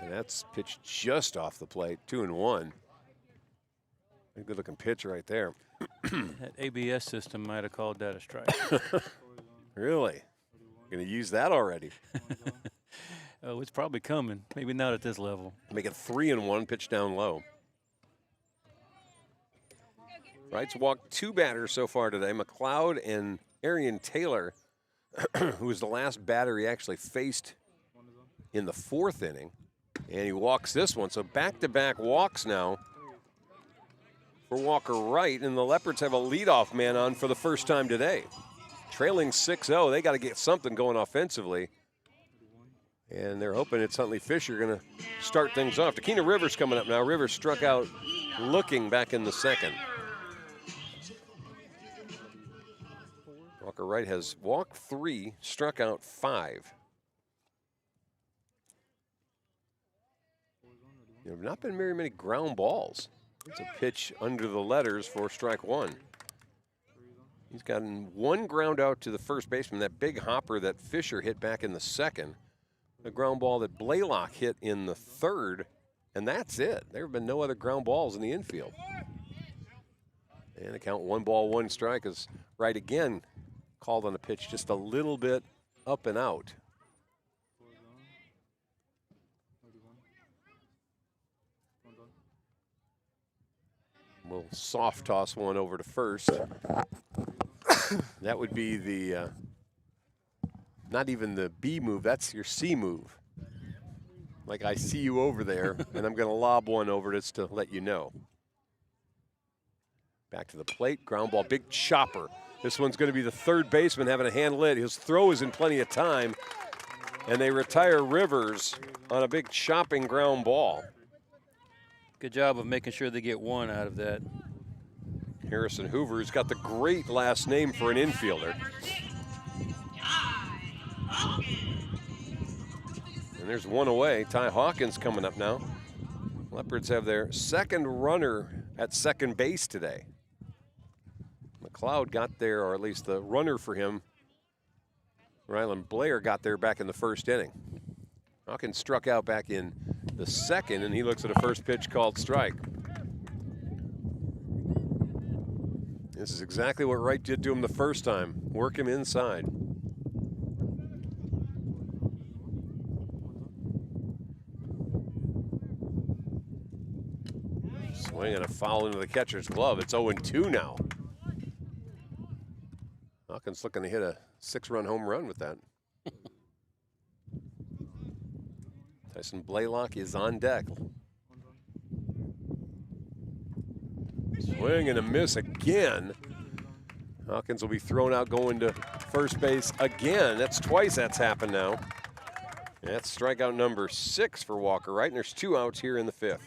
And that's pitched just off the plate, 2-1. A good-looking pitch right there. That ABS system might have called that a strike. Really? Going to use that already? Oh, it's probably coming. Maybe not at this level. Make it 3-1, pitch down low. Wright's walked 2 batters so far today, McLeod and Arian Taylor, who was the last batter he actually faced in the 4th inning. And he walks this one, so back-to-back walks now for Walker Wright, and the Leopards have a leadoff man on for the first time today. Trailing 6-0, they got to get something going offensively. And they're hoping it's Huntley Fisher going to start things off. Takina Rivers coming up now. Rivers struck out looking back in the 2nd. Walker Wright has walked 3, struck out 5. There have not been very many ground balls. It's a pitch under the letters for strike 1. He's gotten 1 ground out to the first baseman, that big hopper that Fisher hit back in the 2nd. The ground ball that Blaylock hit in the 3rd, and that's it. There have been no other ground balls in the infield. And the count 1 ball, 1 strike is Wright again called on a pitch just a little bit up and out. We'll soft toss one over to first. That would be the, not even the B move, that's your C move. Like, I see you over there, and I'm going to lob one over just to let you know. Back to the plate, ground ball, big chopper. This one's going to be the 3rd baseman having a handle it. His throw is in plenty of time, and they retire Rivers on a big chopping ground ball. Good job of making sure they get 1 out of that. Harrison Hoover's got the great last name for an infielder. And there's 1 away. Ty Hawkins coming up now. Leopards have their 2nd runner at 2nd base today. McLeod got there, or at least the runner for him, Rylan Blair, got there back in the 1st inning. Hawkins struck out back in the 2nd, and he looks at a first pitch called strike. This is exactly what Wright did to him the first time. Work him inside. Swing and a foul into the catcher's glove. It's 0-2 now. Hawkins looking to hit a 6-run home run with that. Tyson Blaylock is on deck. Swing and a miss again. Hawkins will be thrown out going to first base again. That's twice that's happened now. That's strikeout number 6 for Walker Wright, and there's 2 outs here in the 5th.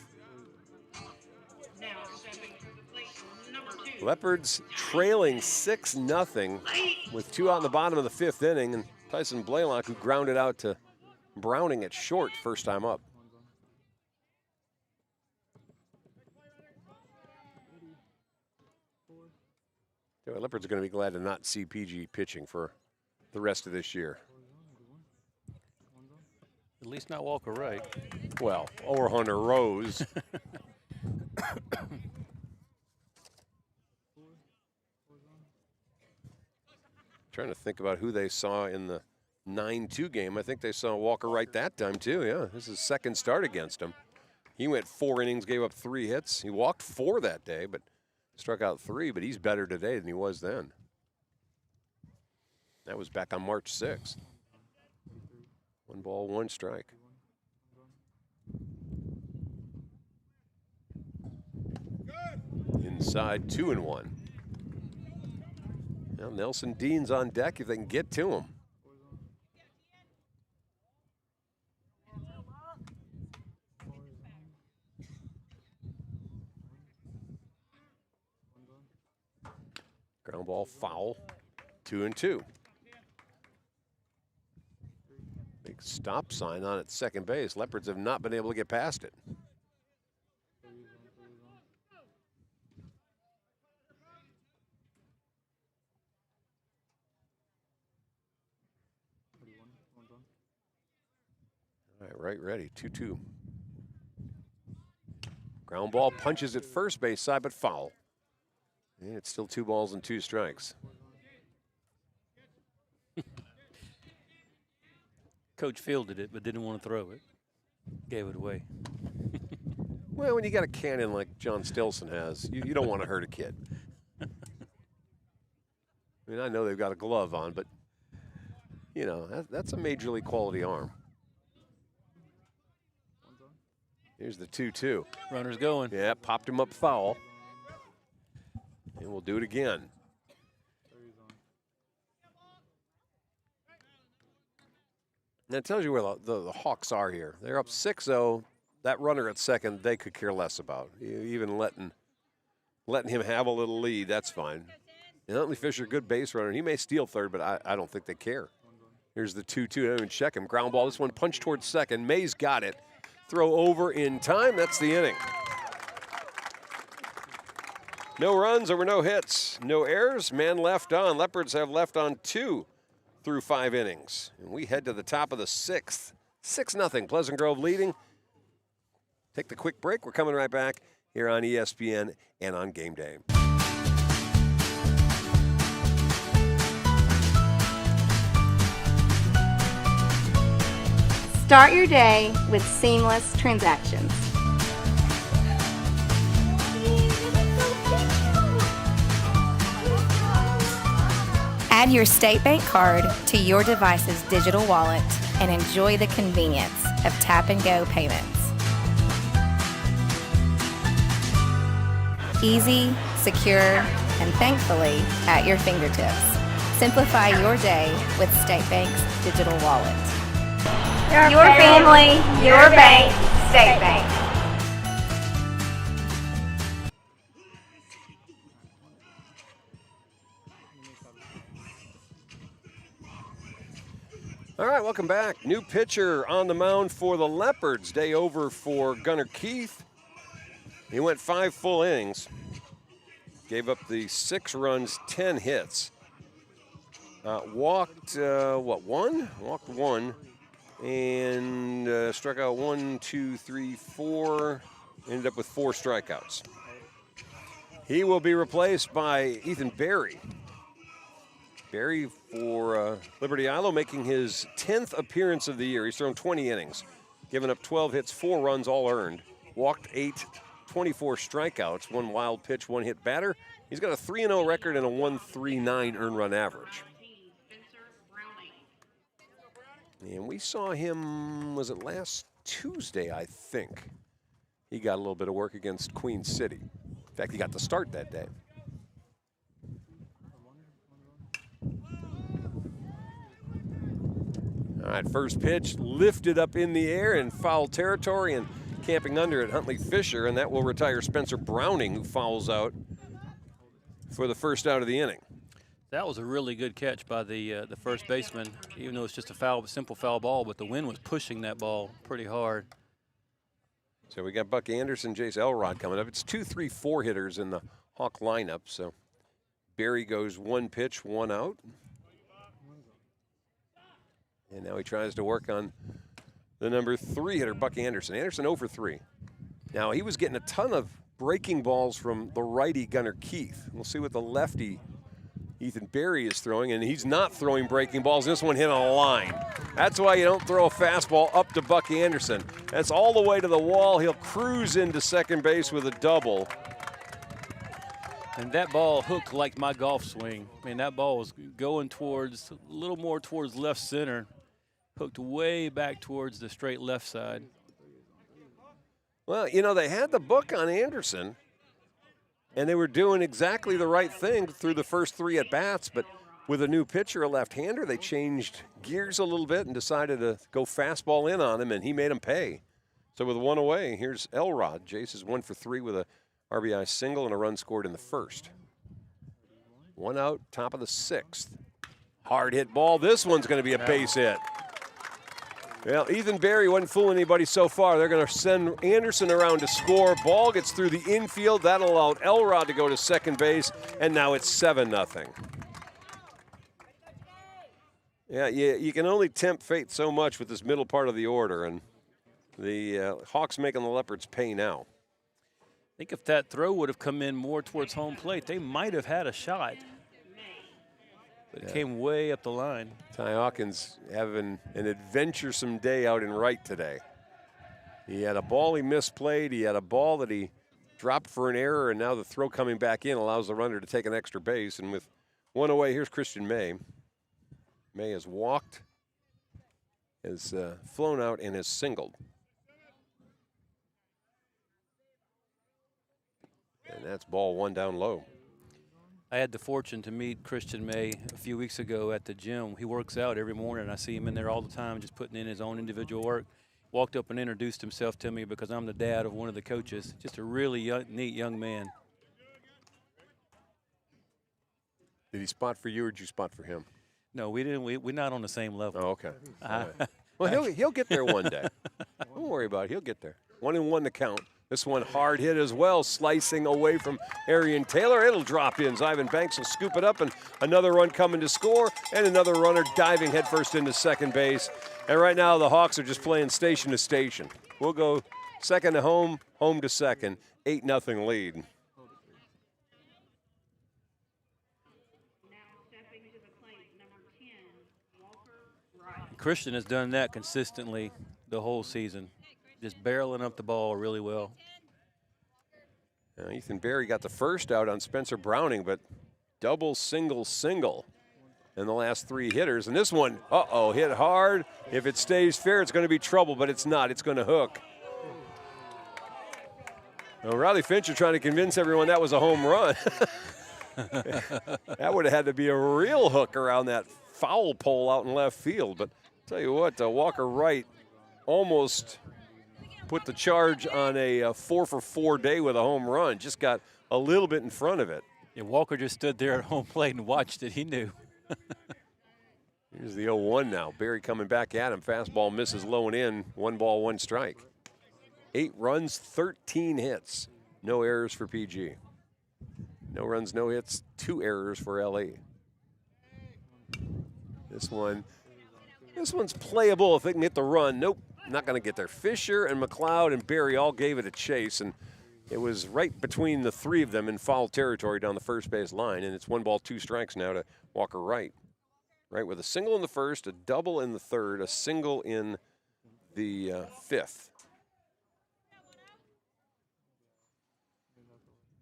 Leopards trailing 6-0 with 2 out in the bottom of the 5th inning, and Tyson Blaylock, who grounded out to Browning at short first time up. The Leopards are going to be glad to not see PG pitching for the rest of this year. At least not Walker Wright. Well, or Hunter Rose. Trying to think about who they saw in the 9-2 game. I think they saw Walker Wright that time too. Yeah, this is his second start against him. He went 4 innings, gave up 3 hits. He walked 4 that day, but struck out 3. But he's better today than he was then. That was back on March 6th. 1 ball, 1 strike. Inside 2-1. Now Nelson Dean's on deck if they can get to him. Ground ball foul. 2-2. Big stop sign on at second base. Leopards have not been able to get past it. All right, right ready. 2-2. Ground ball punches at first base side, but foul. And it's still 2 balls and 2 strikes. Coach fielded it, but didn't want to throw it. Gave it away. Well, when you got a cannon like John Stilson has, you don't want to hurt a kid. I mean, I know they've got a glove on, but, you know, that's a major league quality arm. Here's the 2-2. Runner's going. Yeah, popped him up foul. And we'll do it again. That tells you where the Hawks are here. They're up 6-0. That runner at second, they could care less about. Even letting him have a little lead, that's fine. And Huntley Fisher, good base runner. He may steal third, but I don't think they care. Here's the 2-2. Don't even check him. Ground ball. This one punched towards second. Mays got it. Throw over in time. That's the inning. No runs over no hits. No errors. Man left on. Leopards have left on 2 through 5 innings. And we head to the top of the 6th. 6-0. Pleasant Grove leading. Take the quick break. We're coming right back here on ESPN and on Game Day. Start your day with seamless transactions. Add your State Bank card to your device's digital wallet and enjoy the convenience of tap-and-go payments. Easy, secure, and thankfully at your fingertips. Simplify your day with State Bank's digital wallet. Your family, your bank, State Bank. All right, welcome back. New pitcher on the mound for the Leopards. Day over for Gunnar Keith. He went 5 full innings. Gave up the 6 runs, 10 hits. Walked, 1? Walked 1. And struck out 1, 2, 3, 4. Ended up with 4 strikeouts. He will be replaced by Ethan Berry. Berry for Liberty-Eylau, making his 10th appearance of the year. He's thrown 20 innings, given up 12 hits, 4 runs, all earned. Walked 8, 24 strikeouts, 1 wild pitch, 1 hit batter. He's got a 3-0 record and a 1.39 earned run average. And we saw him, was it last Tuesday, I think? He got a little bit of work against Queen City. In fact, he got the start that day. All right, first pitch lifted up in the air in foul territory and camping under it, Huntley Fisher, and that will retire Spencer Browning, who fouls out for the first out of the inning. That was a really good catch by the first baseman, even though it's just a simple foul ball, but the wind was pushing that ball pretty hard. So we got Buck Anderson, Jace Elrod coming up. It's 2, 3, 4 hitters in the Hawk lineup. So Berry goes 1 pitch, 1 out. And now he tries to work on the number 3 hitter, Buck Anderson. Anderson 0 for 3. Now, he was getting a ton of breaking balls from the righty Gunnar Keith. We'll see what the lefty Ethan Berry is throwing, and he's not throwing breaking balls. This one hit on a line. That's why you don't throw a fastball up to Buck Anderson. That's all the way to the wall. He'll cruise into second base with a double. And that ball hooked like my golf swing. I mean, that ball was going towards, a little more towards left center, hooked way back towards the straight left side. Well, you know, they had the book on Anderson, and they were doing exactly the right thing through the first 3 at-bats, but with a new pitcher, a left-hander, they changed gears a little bit and decided to go fastball in on him, and he made him pay. So with 1 away, here's Elrod. Jace is 1 for 3 with a RBI single and a run scored in the first. 1 out, top of the 6th. Hard hit ball. This one's going to be a base hit. Well, Ethan Berry wasn't fooling anybody so far. They're going to send Anderson around to score. Ball gets through the infield. That allowed Elrod to go to second base, and now it's 7-0. Yeah, you can only tempt fate so much with this middle part of the order, and the Hawks making the Leopards pay now. I think if that throw would have come in more towards home plate, they might have had a shot. But it came way up the line. Ty Hawkins having an adventuresome day out in right today. He had a ball he misplayed. He had a ball that he dropped for an error, and now the throw coming back in allows the runner to take an extra base. And with 1 away, here's Christian May. May has walked, has flown out, and has singled. And that's ball 1 down low. I had the fortune to meet Christian May a few weeks ago at the gym. He works out every morning. I see him in there all the time, just putting in his own individual work. Walked up and introduced himself to me because I'm the dad of one of the coaches. Just a really neat young man. Did he spot for you, or did you spot for him? No, we didn't. We're not on the same level. Oh, okay. Right. Well, he'll get there one day. Don't worry about it. He'll get there. 1-1 the count. This one hard hit as well, slicing away from Arian Taylor. It'll drop in. Ivan Banks will scoop it up, and another run coming to score, and another runner diving headfirst into second base. And right now the Hawks are just playing station to station. We'll go second to home, home to second, 8-0 lead. Christian has done that consistently the whole season. Just barreling up the ball really well. Ethan Berry got the first out on Spencer Browning, but double, single, single in the last 3 hitters. And this one, hit hard. If it stays fair, it's going to be trouble, but it's not. It's going to hook. Well, Riley Fincher trying to convince everyone that was a home run. That would have had to be a real hook around that foul pole out in left field. But I'll tell you what, Walker Wright almost put the charge on a 4-for-4 day with a home run. Just got a little bit in front of it. Yeah, Walker just stood there at home plate and watched it. He knew. Here's the 0-1 now. Berry coming back at him. Fastball misses low and in. 1 ball, 1 strike. 8 runs, 13 hits. No errors for PG. No runs, no hits, 2 errors for LA. This one's playable if they can hit the run. Nope. Not going to get there. Fisher and McLeod and Berry all gave it a chase, and it was right between the 3 of them in foul territory down the first base line, and it's 1 ball, 2 strikes now to Walker Wright. Right, with a single in the first, a double in the third, a single in the 5th.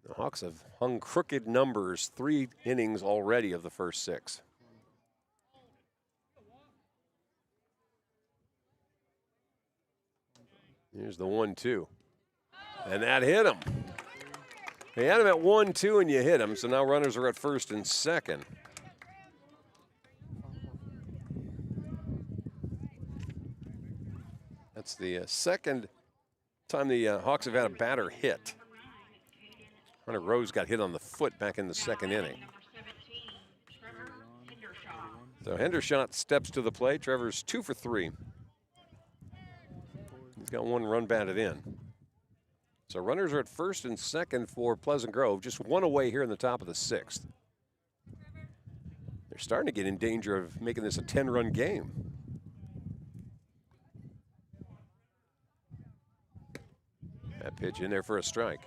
The Hawks have hung crooked numbers 3 innings already of the first 6. Here's the 1-2. And that hit him. They had him at 1-2 and you hit him, so now runners are at first and second. That's the second time the Hawks have had a batter hit. Hunter Rose got hit on the foot back in the second inning. So Hendershot steps to the plate. Trevor's 2 for 3. He's got 1 run batted in. So runners are at first and second for Pleasant Grove, just 1 away here in the top of the 6th. They're starting to get in danger of making this a 10-run game. That pitch in there for a strike.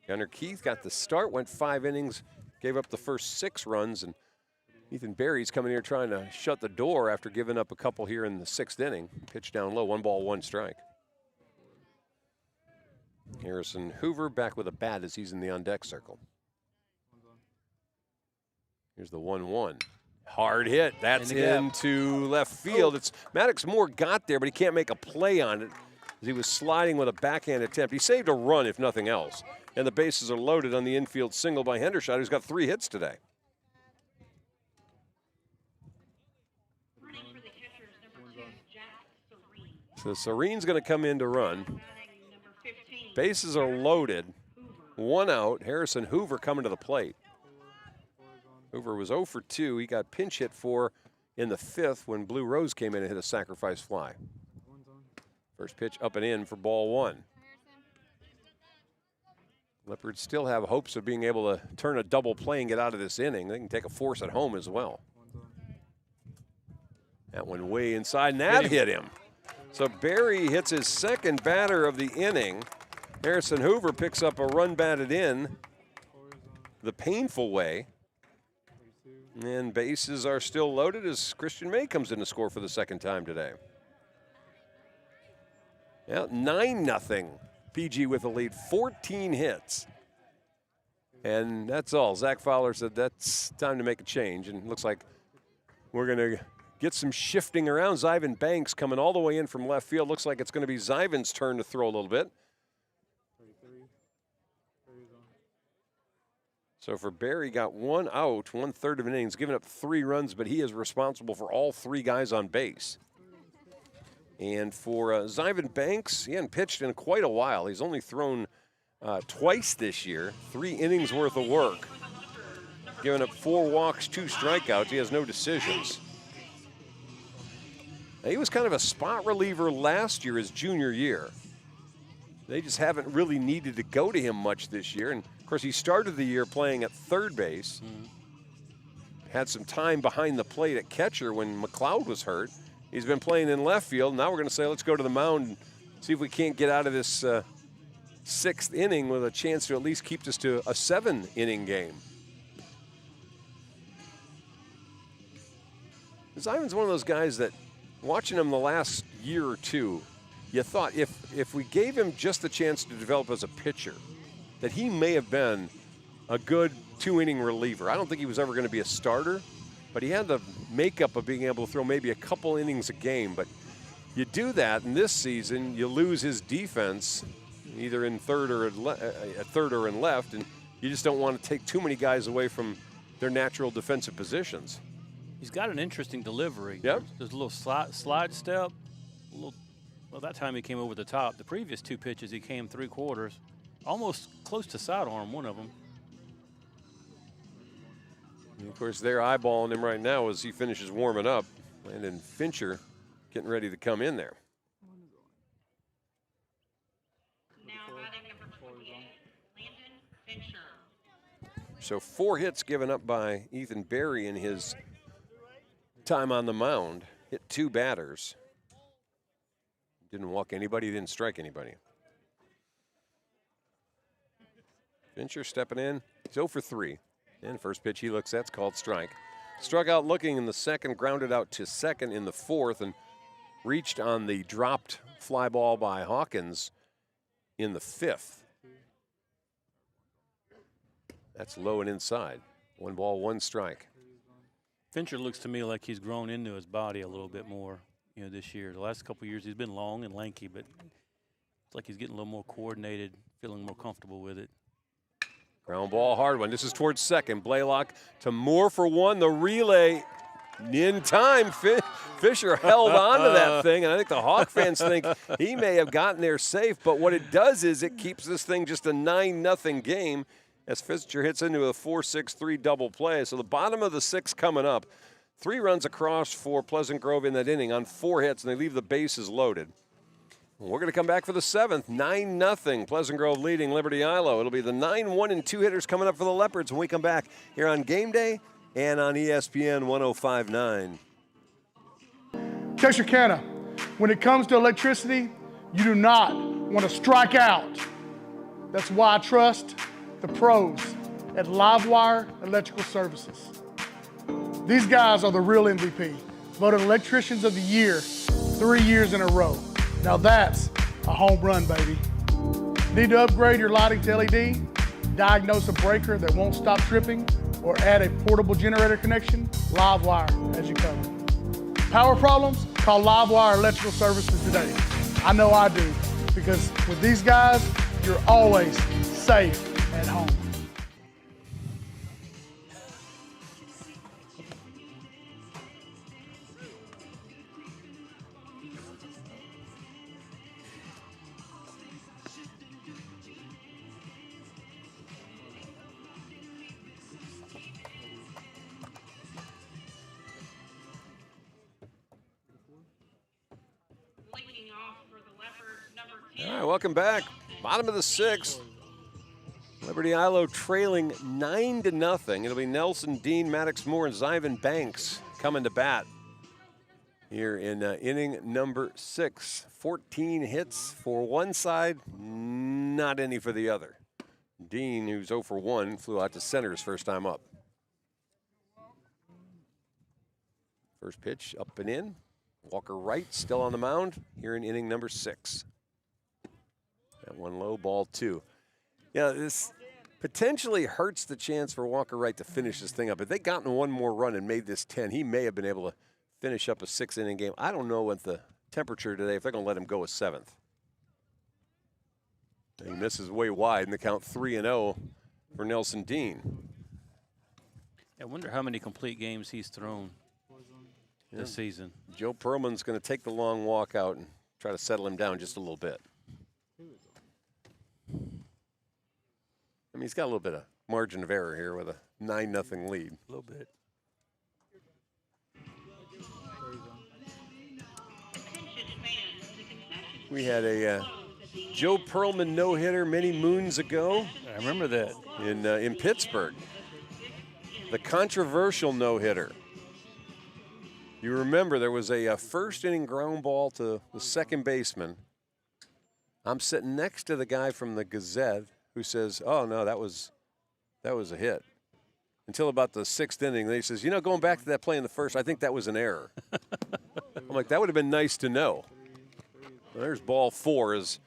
Gunnar Keith got the start, went 5 innings, gave up the first 6 runs, and Ethan Berry's coming here trying to shut the door after giving up a couple here in the 6th inning. Pitch down low, 1 ball, 1 strike. Harrison Hoover back with a bat as he's in the on-deck circle. Here's the 1-1. Hard hit. That's into left field. It's Maddox Moore got there, but he can't make a play on it as he was sliding with a backhand attempt. He saved a run, if nothing else. And the bases are loaded on the infield single by Hendershot, who's got 3 hits today. So Serene's going to come in to run. Bases are loaded. 1 out. Harrison Hoover coming to the plate. Hoover was 0 for 2. He got pinch hit for in the 5th when Blue Rose came in and hit a sacrifice fly. First pitch up and in for ball 1. Leopards still have hopes of being able to turn a double play and get out of this inning. They can take a force at home as well. That one way inside, and that hit him. So Berry hits his 2nd batter of the inning. Harrison Hoover picks up a run batted in the painful way. And bases are still loaded as Christian May comes in to score for the 2nd time today. Yeah, 9-0. PG with the lead, 14 hits. And that's all. Zach Fowler said that's time to make a change. And it looks like we're going to get some shifting around. Zyvan Banks coming all the way in from left field. Looks like it's going to be Zyvan's turn to throw a little bit. So for Berry, got 1 out, 1/3 of an inning. He's given up 3 runs, but he is responsible for all 3 guys on base. And for Zyvan Banks, he hadn't pitched in quite a while. He's only thrown twice this year, 3 innings worth of work. Given up 4 walks, 2 strikeouts. He has no decisions. Now, he was kind of a spot reliever last year, his junior year. They just haven't really needed to go to him much this year. And of course, he started the year playing at 3rd base. Had some time behind the plate at catcher when McLeod was hurt. He's been playing in left field. Now we're going to say, let's go to the mound and see if we can't get out of this 6th inning with a chance to at least keep us to a 7-inning game. Zyvan's one of those guys that, watching him the last year or two, you thought if we gave him just the chance to develop as a pitcher, that he may have been a good 2-inning reliever. I don't think he was ever going to be a starter, but he had the makeup of being able to throw maybe a couple innings a game. But you do that, and this season you lose his defense, either in third or in left, and you just don't want to take too many guys away from their natural defensive positions. He's got an interesting delivery. Yep. There's a little slide step. Well, that time he came over the top. The previous 2 pitches he came 3/4, almost close to sidearm, one of them. And of course, they're eyeballing him right now as he finishes warming up. Landon Fincher getting ready to come in there. Now batting number 28, Landon Fincher. So 4 hits given up by Ethan Berry in his time on the mound. Hit 2 batters. Didn't walk anybody, didn't strike anybody. Fincher stepping in. He's 0 for 3. And first pitch he looks at's called strike. Struck out looking in the 2nd, grounded out to 2nd in the 4th, and reached on the dropped fly ball by Hawkins in the 5th. That's low and inside. 1 ball, 1 strike. Fincher looks to me like he's grown into his body a little bit more, this year. The last couple of years he's been long and lanky, but it's like he's getting a little more coordinated, feeling more comfortable with it. Ground ball, hard one. This is towards 2nd. Blaylock to Moore for 1. The relay in time. Fisher held on to that thing, and I think the Hawk fans think he may have gotten there safe, but what it does is it keeps this thing just a 9-0 game as Fisher hits into a 4-6-3 double play. So the bottom of the 6th coming up. 3 runs across for Pleasant Grove in that inning on 4 hits, and they leave the bases loaded. We're going to come back for the 7th, 9-0. Pleasant Grove leading Liberty-Eylau. It'll be the 9-1 and 2 hitters coming up for the Leopards when we come back here on Game Day and on ESPN 105.9. Texarkana, when it comes to electricity, you do not want to strike out. That's why I trust the pros at Livewire Electrical Services. These guys are the real MVP, voted Electricians of the Year 3 years in a row. Now that's a home run, baby. Need to upgrade your lighting to LED, diagnose a breaker that won't stop tripping, or add a portable generator connection? Livewire has you covered. Power problems? Call Livewire Electrical Services today. I know I do, because with these guys, you're always safe at home. Leading off for the Leopards, number 10. All right, welcome back. Bottom of the sixth. Liberty-Eylau trailing 9-0. It'll be Nelson Dean, Maddox Moore, and Zyvan Banks coming to bat here in inning number 6. 14 hits for one side, not any for the other. Dean, who's 0 for 1, flew out to center his first time up. First pitch up and in. Walker Wright still on the mound here in inning number 6. That one low, ball 2. Yeah, this potentially hurts the chance for Walker Wright to finish this thing up. If they'd gotten one more run and made this 10, he may have been able to finish up a 6-inning game. I don't know what the temperature today, if they're going to let him go a 7th. He misses way wide, and the count 3-0 for Nelson Dean. I wonder how many complete games he's thrown this season. Joe Perlman's going to take the long walk out and try to settle him down just a little bit. I mean, he's got a little bit of margin of error here with a 9-0 lead. A little bit. We had a Joe Perlman no-hitter many moons ago. I remember that. In Pittsburgh. The controversial no-hitter. You remember there was a first-inning ground ball to the second baseman. I'm sitting next to the guy from the Gazette who says, "Oh no, that was a hit." Until about the 6th inning, then he says, "You know, going back to that play in the first, I think that was an error." I'm like, that would have been nice to know. Well, there's ball 4 is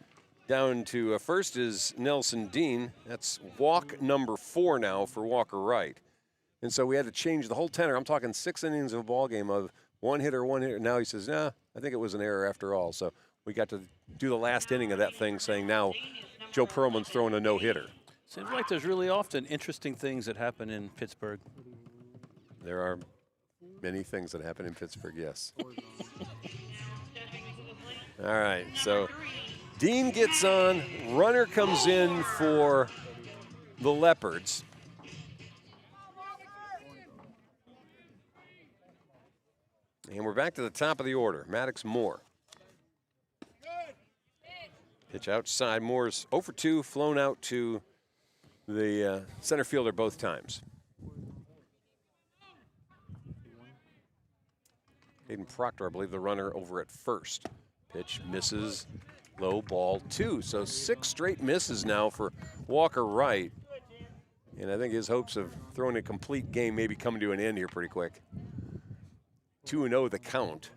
down to first is Nelson Dean. That's walk number 4 now for Walker Wright. And so we had to change the whole tenor. I'm talking 6 innings of a ball game of one hitter. Now he says, "Nah, I think it was an error after all." So we got to do the last inning of that thing, saying now Joe Perlman's throwing a no-hitter. Seems like there's really often interesting things that happen in Pittsburgh. There are many things that happen in Pittsburgh, yes. All right, so Dean gets on. Runner comes in for the Leopards. And we're back to the top of the order. Maddox Moore. Pitch outside. Moore's 0 for 2, flown out to the center fielder both times. Hayden Proctor, I believe, the runner over at first. Pitch misses, low, ball 2. So 6 straight misses now for Walker Wright. And I think his hopes of throwing a complete game may be coming to an end here pretty quick. 2-0 the count.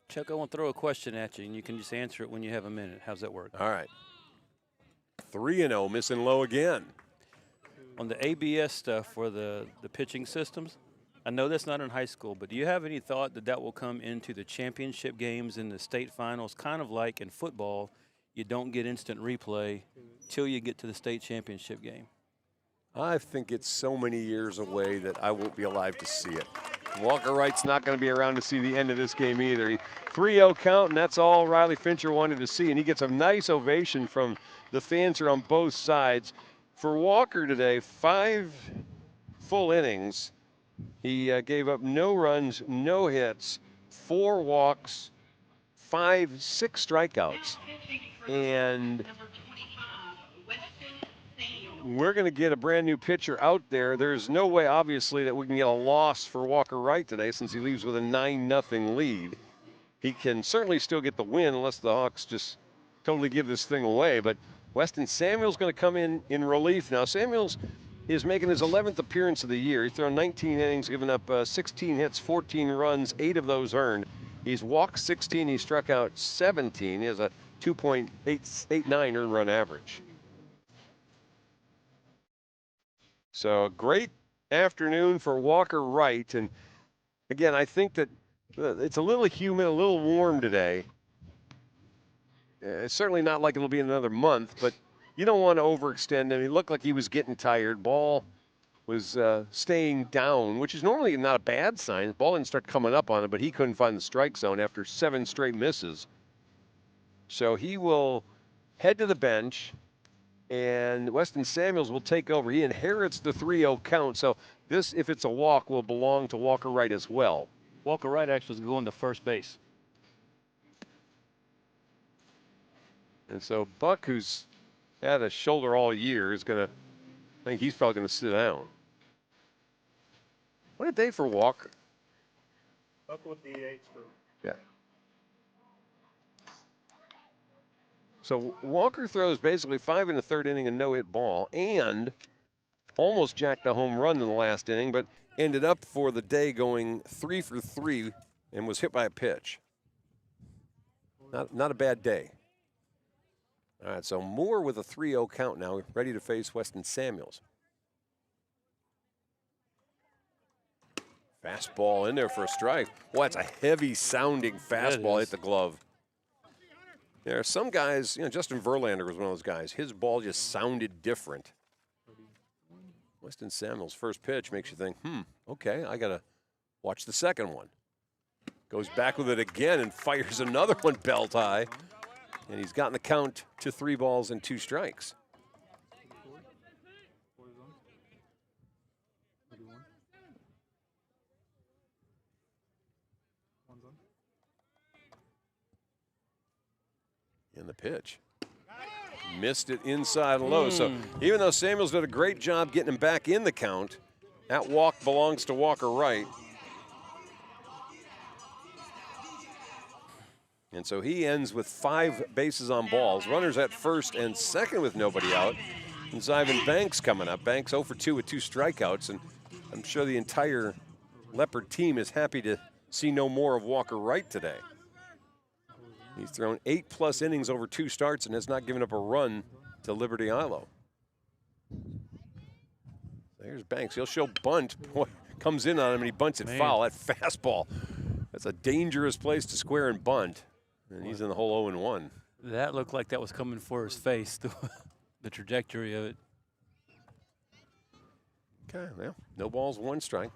Chuck, I want to throw a question at you, and you can just answer it when you have a minute. How's that work? All right. 3-0, missing low again. On the ABS stuff for the pitching systems, I know that's not in high school, but do you have any thought that that will come into the championship games and the state finals, kind of like in football, you don't get instant replay till you get to the state championship game? I think it's so many years away that I won't be alive to see it. Walker Wright's not going to be around to see the end of this game either. 3-0 count, and that's all Riley Fincher wanted to see. And he gets a nice ovation from the fans here on both sides. For Walker today, 5 full innings. He gave up no runs, no hits, 4 walks, 6 strikeouts. And we're going to get a brand new pitcher out there. There's no way, obviously, that we can get a loss for Walker Wright today since he leaves with a 9-0 lead. He can certainly still get the win unless the Hawks just totally give this thing away. But Weston Samuel's going to come in relief now. Samuels is making his 11th appearance of the year. He's thrown 19 innings, given up 16 hits, 14 runs, 8 of those earned. He's walked 16, he struck out 17. He has a 2.89 earned run average. So a great afternoon for Walker Wright. And again, I think that it's a little humid, a little warm today. It's certainly not like it'll be another month, but you don't want to overextend him. He looked like he was getting tired. Ball was staying down, which is normally not a bad sign. The ball didn't start coming up on him, but he couldn't find the strike zone after 7 straight misses. So he will head to the bench, and Weston Samuels will take over. He inherits the 3-0 count, so this, if it's a walk, will belong to Walker Wright as well. Walker Wright actually is going to first base. And so Buck, who's had a shoulder all year, is going to, I think he's probably going to sit down. What a day for Walker. Buck with the DH. Yeah. So Walker throws basically 5 in the 3rd inning, a no-hit ball, and almost jacked a home run in the last inning, but ended up for the day going 3 for 3 and was hit by a pitch. Not a bad day. All right, so Moore with a 3-0 count now, ready to face Weston Samuels. Fastball in there for a strike. Well, that's a heavy-sounding fastball, hit the glove. There are some guys, Justin Verlander was one of those guys. His ball just sounded different. Weston Samuels' first pitch makes you think, okay, I got to watch the second one. Goes back with it again and fires another one belt high. And he's gotten the count to 3 balls and 2 strikes. In the pitch. Missed it inside low. So even though Samuels did a great job getting him back in the count, that walk belongs to Walker Wright. And so he ends with 5 bases on balls. Runners at first and second with nobody out. And Zyvan Banks coming up. Banks 0 for 2 with 2 strikeouts. And I'm sure the entire Leopard team is happy to see no more of Walker Wright today. He's thrown 8+ innings over 2 starts and has not given up a run to Liberty-Eylau. There's Banks. He'll show bunt. Boy, comes in on him and he bunts it foul. That fastball. That's a dangerous place to square and bunt. And he's in the hole 0-1. That looked like that was coming for his face, the trajectory of it. Okay, well, no balls, 1 strike.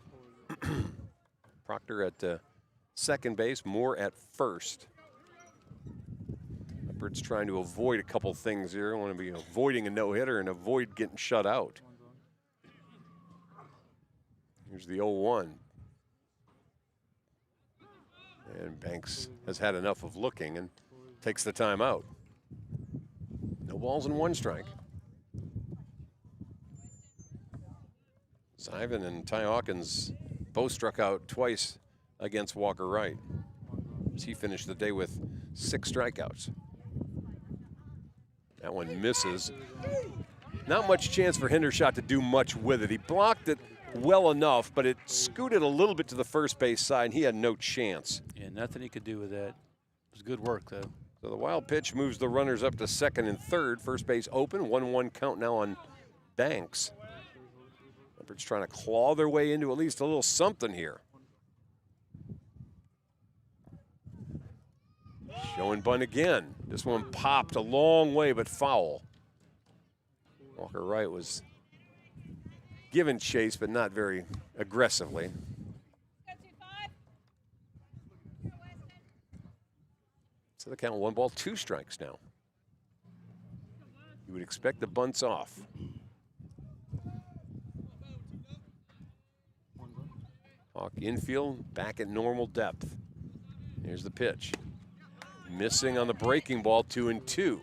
Proctor at second base, Moore at first. Leopards trying to avoid a couple things here. Want to be avoiding a no-hitter and avoid getting shut out. Here's the 0-1. And Banks has had enough of looking and takes the time out. No balls and 1 strike. Zyvan and Ty Hawkins both struck out twice against Walker Wright. He finished the day with 6 strikeouts. That one misses. Not much chance for Hendershot to do much with it. He blocked it well enough, but it scooted a little bit to the first base side, and he had no chance. Yeah, nothing he could do with that. It was good work, though. So the wild pitch moves the runners up to second and third. First base open, 1-1 count now on Banks. Leopards trying to claw their way into at least a little something here. Showing bunt again. This one popped a long way, but foul. Walker Wright was given chase, but not very aggressively. So the count 1 ball, 2 strikes now. You would expect the bunts off. Hawk infield, back at normal depth. Here's the pitch. Missing on the breaking ball, 2-2.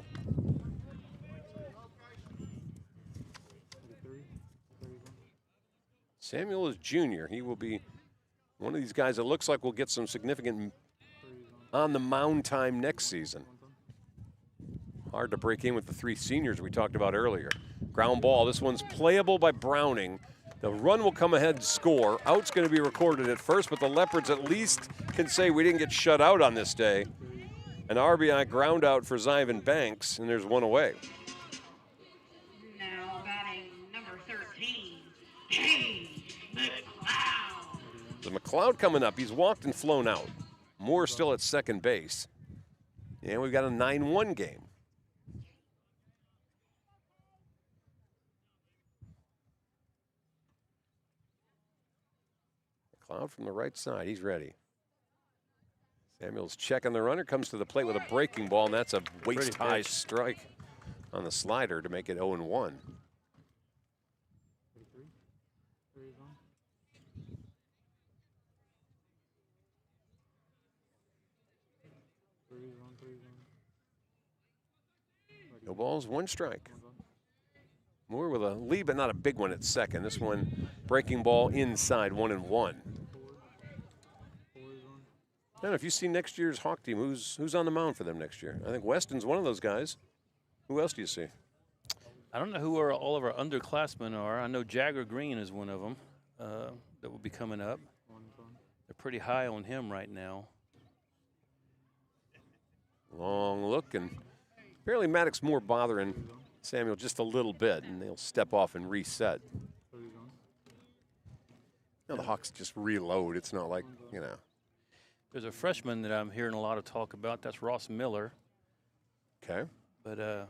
Samuel is junior. He will be one of these guys that looks like will get some significant on the mound time next season. Hard to break in with the 3 seniors we talked about earlier. Ground ball, this one's playable by Browning. The run will come ahead and score. Out's going to be recorded at first, but the Leopards at least can say we didn't get shut out on this day. An RBI ground out for Zyvan Banks, and there's one away. Now batting number 13, Hayes McLeod. The McLeod coming up. He's walked and flown out. Moore still at second base. And we've got a 9-1 game. McLeod from the right side. He's ready. Samuel's checking the runner, comes to the plate with a breaking ball, and that's a waist-high strike on the slider to make it 0-1. No balls, 1 strike. Moore with a lead, but not a big one at second. This one, breaking ball inside, 1-1. I don't know if you see next year's Hawk team, who's on the mound for them next year? I think Weston's one of those guys. Who else do you see? I don't know who all of our underclassmen are. I know Jagger Green is one of them that will be coming up. They're pretty high on him right now. Long look, and apparently Maddox Moore bothering Samuel just a little bit, and they'll step off and reset. Now the Hawks just reload. It's not like, you know. There's a freshman that I'm hearing a lot of talk about. That's Ross Miller. Okay. But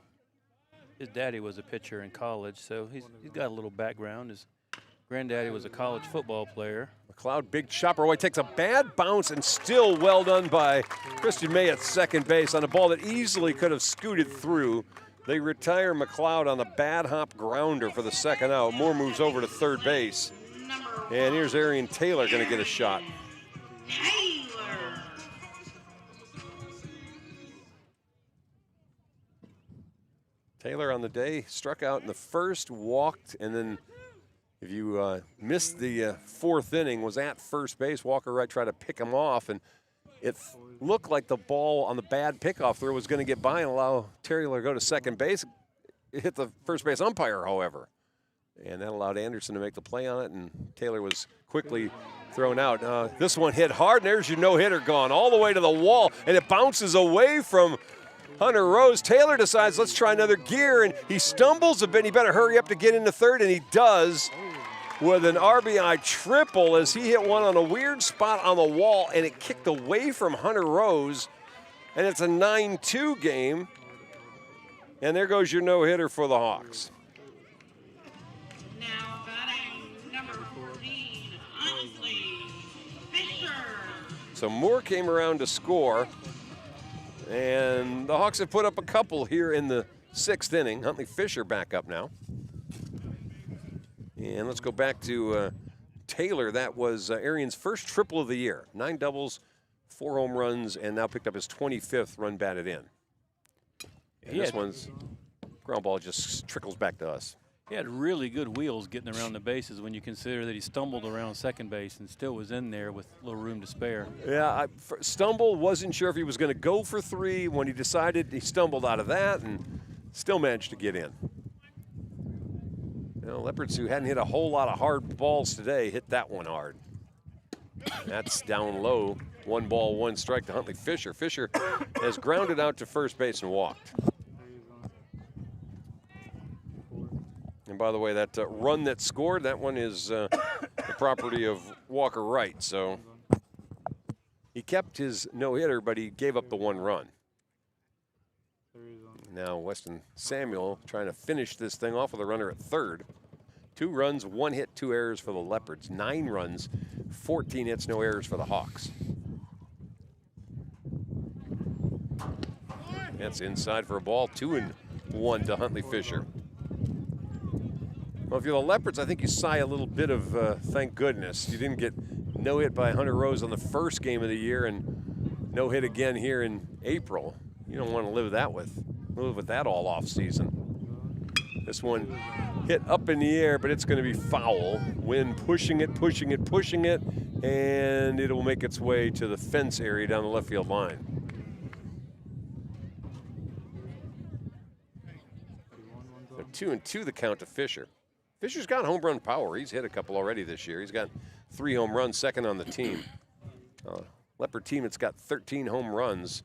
his daddy was a pitcher in college, so he's got a little background. His granddaddy was a college football player. McLeod, big chopper away, takes a bad bounce, and still well done by Christian May at second base on a ball that easily could have scooted through. They retire McLeod on a bad hop grounder for the second out. Moore moves over to third base. And here's Arian Taylor going to get a shot. Taylor on the day struck out in the first, walked, and then if you missed the 4th inning, was at first base. Walker Wright tried to pick him off, and it looked like the ball on the bad pickoff throw was going to get by and allow Taylor to go to second base. It hit the first base umpire, however, and that allowed Anderson to make the play on it, and Taylor was quickly thrown out. This one hit hard, and there's your no-hitter gone all the way to the wall, and it bounces away from Hunter Rose. Taylor decides, let's try another gear, and he stumbles a bit. He better hurry up to get into third, and he does with an RBI triple as he hit one on a weird spot on the wall, and it kicked away from Hunter Rose, and it's a 9-2 game. And there goes your no-hitter for the Hawks. Now batting number 14, Huntley Fisher. So Moore came around to score, and the Hawks have put up a couple here in the 6th inning. Huntley Fisher back up now. And let's go back to Taylor. That was Arian's first triple of the year. 9 doubles, 4 home runs, and now picked up his 25th run batted in. And this one's ground ball just trickles back to us. He had really good wheels getting around the bases when you consider that he stumbled around second base and still was in there with a little room to spare. Yeah, stumble, wasn't sure if he was going to go for 3. When he decided, he stumbled out of that and still managed to get in. You know, Leopards, who hadn't hit a whole lot of hard balls today, hit that one hard. That's down low. 1 ball, 1 strike to Huntley Fisher. Fisher has grounded out to first base and walked. And by the way, that run that scored, that one is the property of Walker Wright. So he kept his no-hitter, but he gave up the 1 run. Now Weston Samuel trying to finish this thing off with a runner at third. 2 runs, 1 hit, 2 errors for the Leopards. 9 runs, 14 hits, no errors for the Hawks. That's inside for a ball. 2-1 to Huntley Fisher. Well, if you're the Leopards, I think you sigh a little bit of thank goodness. You didn't get no hit by Hunter Rose on the first game of the year and no hit again here in April. You don't want to live with that all off season. This one hit up in the air, but it's going to be foul. Wind pushing it, pushing it, pushing it, and it will make its way to the fence area down the left field line. 2-2 the count to Fisher. Fisher's got home run power. He's hit a couple already this year. He's got 3 home runs, second on the team. Leopard team that's got 13 home runs.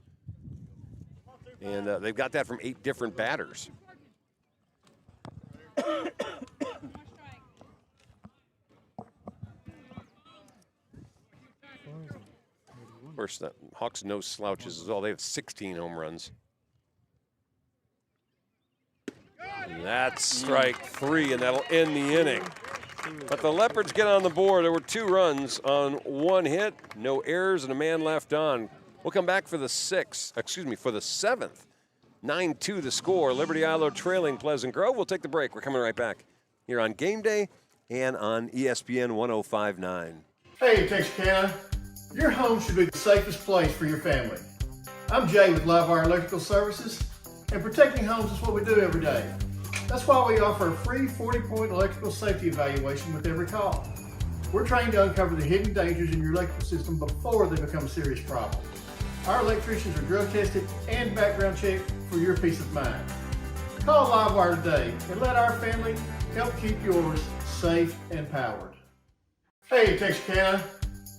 And they've got that from 8 different batters. Of course, the Hawks no slouches as well. They have 16 home runs. And that's strike 3, and that'll end the inning. But the Leopards get on the board. There were 2 runs on 1 hit, no errors, and a man left on. We'll come back for the 7th. 9-2 the score. Liberty-Eylau trailing Pleasant Grove. We'll take the break. We're coming right back here on Game Day and on ESPN 105.9. Hey, Texarkana. Your home should be the safest place for your family. I'm Jay with Liberty-Eylau Electrical Services, and protecting homes is what we do every day. That's why we offer a free 40-point electrical safety evaluation with every call. We're trained to uncover the hidden dangers in your electrical system before they become a serious problem. Our electricians are drug tested and background checked for your peace of mind. Call Livewire today and let our family help keep yours safe and powered. Hey, Texarkana.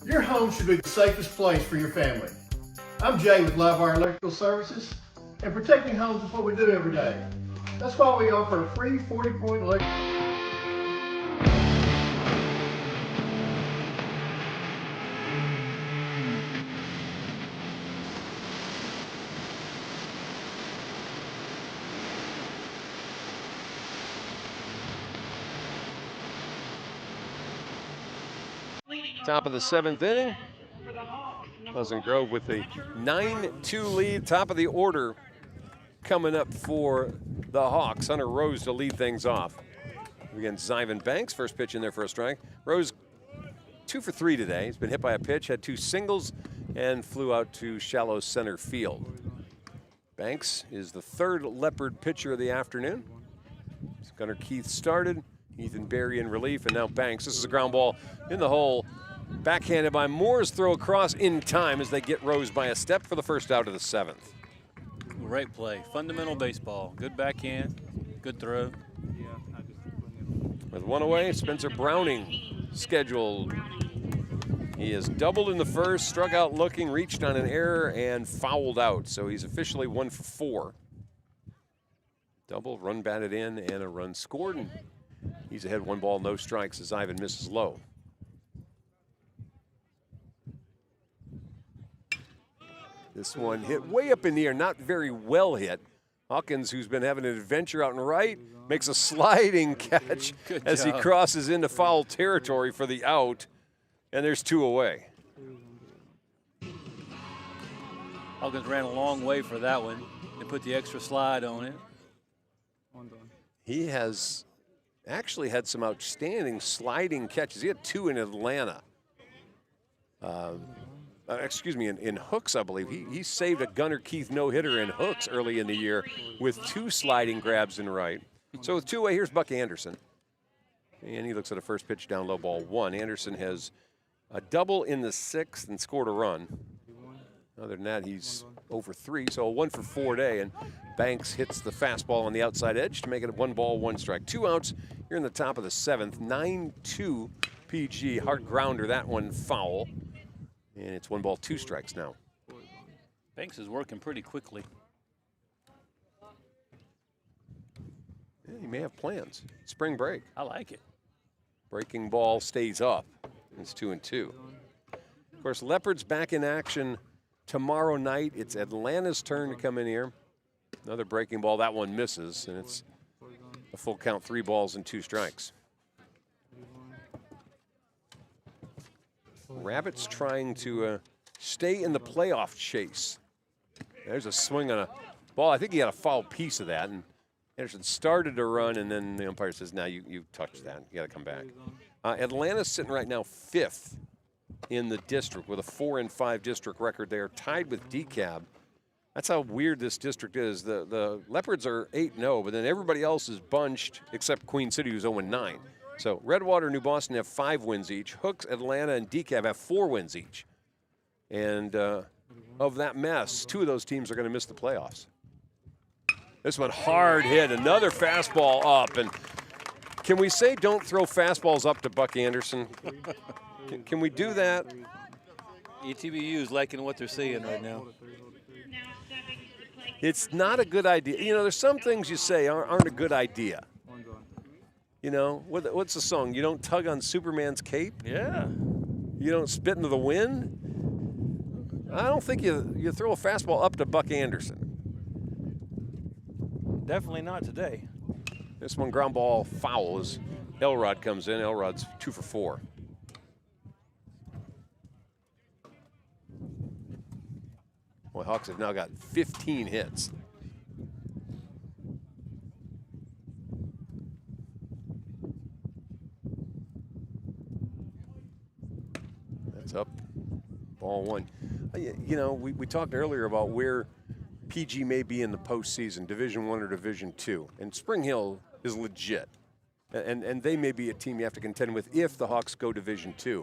Your home should be the safest place for your family. I'm Jay with Livewire Electrical Services, and protecting homes is what we do every day. That's why we offer a free 40-point electrical. Top of the 7th inning. Pleasant Grove with a 9-2 lead. Top of the order coming up for the Hawks. Hunter Rose to lead things off. Against Zyvan Banks, first pitch in there for a strike. Rose 2 for 3 today. He's been hit by a pitch, had 2 singles, and flew out to shallow center field. Banks is the 3rd Leopard pitcher of the afternoon. Gunnar Keith started. Ethan Berry in relief, and now Banks. This is a ground ball in the hole. Backhanded by Moore's throw across in time as they get Rose by a step for the first out of the 7th. Great play. Fundamental baseball. Good backhand. Good throw. With 1 away, Spencer Browning scheduled. He has doubled in the first, struck out looking, reached on an error, and fouled out. So he's officially 1 for 4. Double, run batted in, and a run scored. And he's ahead 1 ball, no strikes as Ivan misses low. This one hit way up in the air, not very well hit. Hawkins, who's been having an adventure out and right, makes a sliding catch as he crosses into foul territory for the out, and there's 2 away. Hawkins ran a long way for that one and put the extra slide on it. He has actually had some outstanding sliding catches. He had 2 in Atlanta. In hooks, I believe. He saved a Gunnar Keith no-hitter in hooks early in the year with 2 sliding grabs in right. So with 2 away, here's Buck Anderson. And he looks at a first pitch down low, ball 1. Anderson has a double in the 6th and scored a run. Other than that, he's over 3, so a 1 for 4 day. And Banks hits the fastball on the outside edge to make it a 1 ball, 1 strike. 2 outs here in the top of the 7th. 9-2 PG. Hard grounder, that one foul. And it's 1 ball, 2 strikes now. Banks is working pretty quickly. Yeah, he may have plans. Spring break. I like it. Breaking ball stays up. It's 2-2. Of course, Leopards back in action tomorrow night. It's Atlanta's turn to come in here. Another breaking ball. That one misses, and it's a full count, 3 balls and 2 strikes. Rabbits trying to stay in the playoff chase. There's a swing on a ball. I think he had a foul piece of that, and Anderson started to run, and then the umpire says, "Now you touched that. You got to come back." Atlanta's sitting right now 5th in the district with a 4-5 district record. They are tied with DeKalb. That's how weird this district is. The Leopards are 8-0, but then everybody else is bunched except Queen City, who's 0-9. So Redwater and New Boston have 5 wins each. Hooks, Atlanta, and DeKalb have 4 wins each. And of that mess, 2 of those teams are going to miss the playoffs. This one hard hit, another fastball up. And can we say don't throw fastballs up to Buck Anderson? Can we do that? ETBU is liking what they're seeing right now. It's not a good idea. You know, there's some things you say aren't a good idea. You know, what's the song? You don't tug on Superman's cape? Yeah. You don't spit into the wind? I don't think you throw a fastball up to Buck Anderson. Definitely not today. This one ground ball foul as Elrod comes in. Elrod's 2 for 4. Well, Hawks have now got 15 hits. That's up. Ball 1. You know, we talked earlier about where PG may be in the postseason, Division I or Division II. And Spring Hill is legit. And they may be a team you have to contend with if the Hawks go Division II.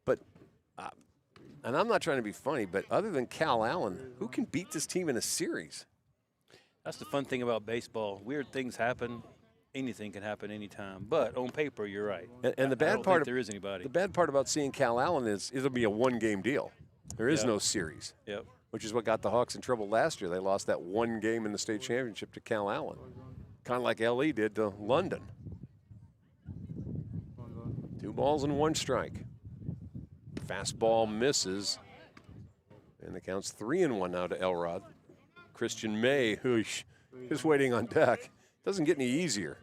But, and I'm not trying to be funny, but other than Cal Allen, who can beat this team in a series? That's the fun thing about baseball. Weird things happen. Anything can happen anytime. But on paper, you're right. And the bad part, there is anybody. The bad part about seeing Cal Allen is it'll be a one-game deal. There is no series. Yep. Which is what got the Hawks in trouble last year. They lost that one game in the state championship to Cal Allen, kind of like LE did to London. 2 balls and 1 strike. Fastball misses, and the count's 3-1 now to Elrod. Christian May, who is waiting on deck. Doesn't get any easier.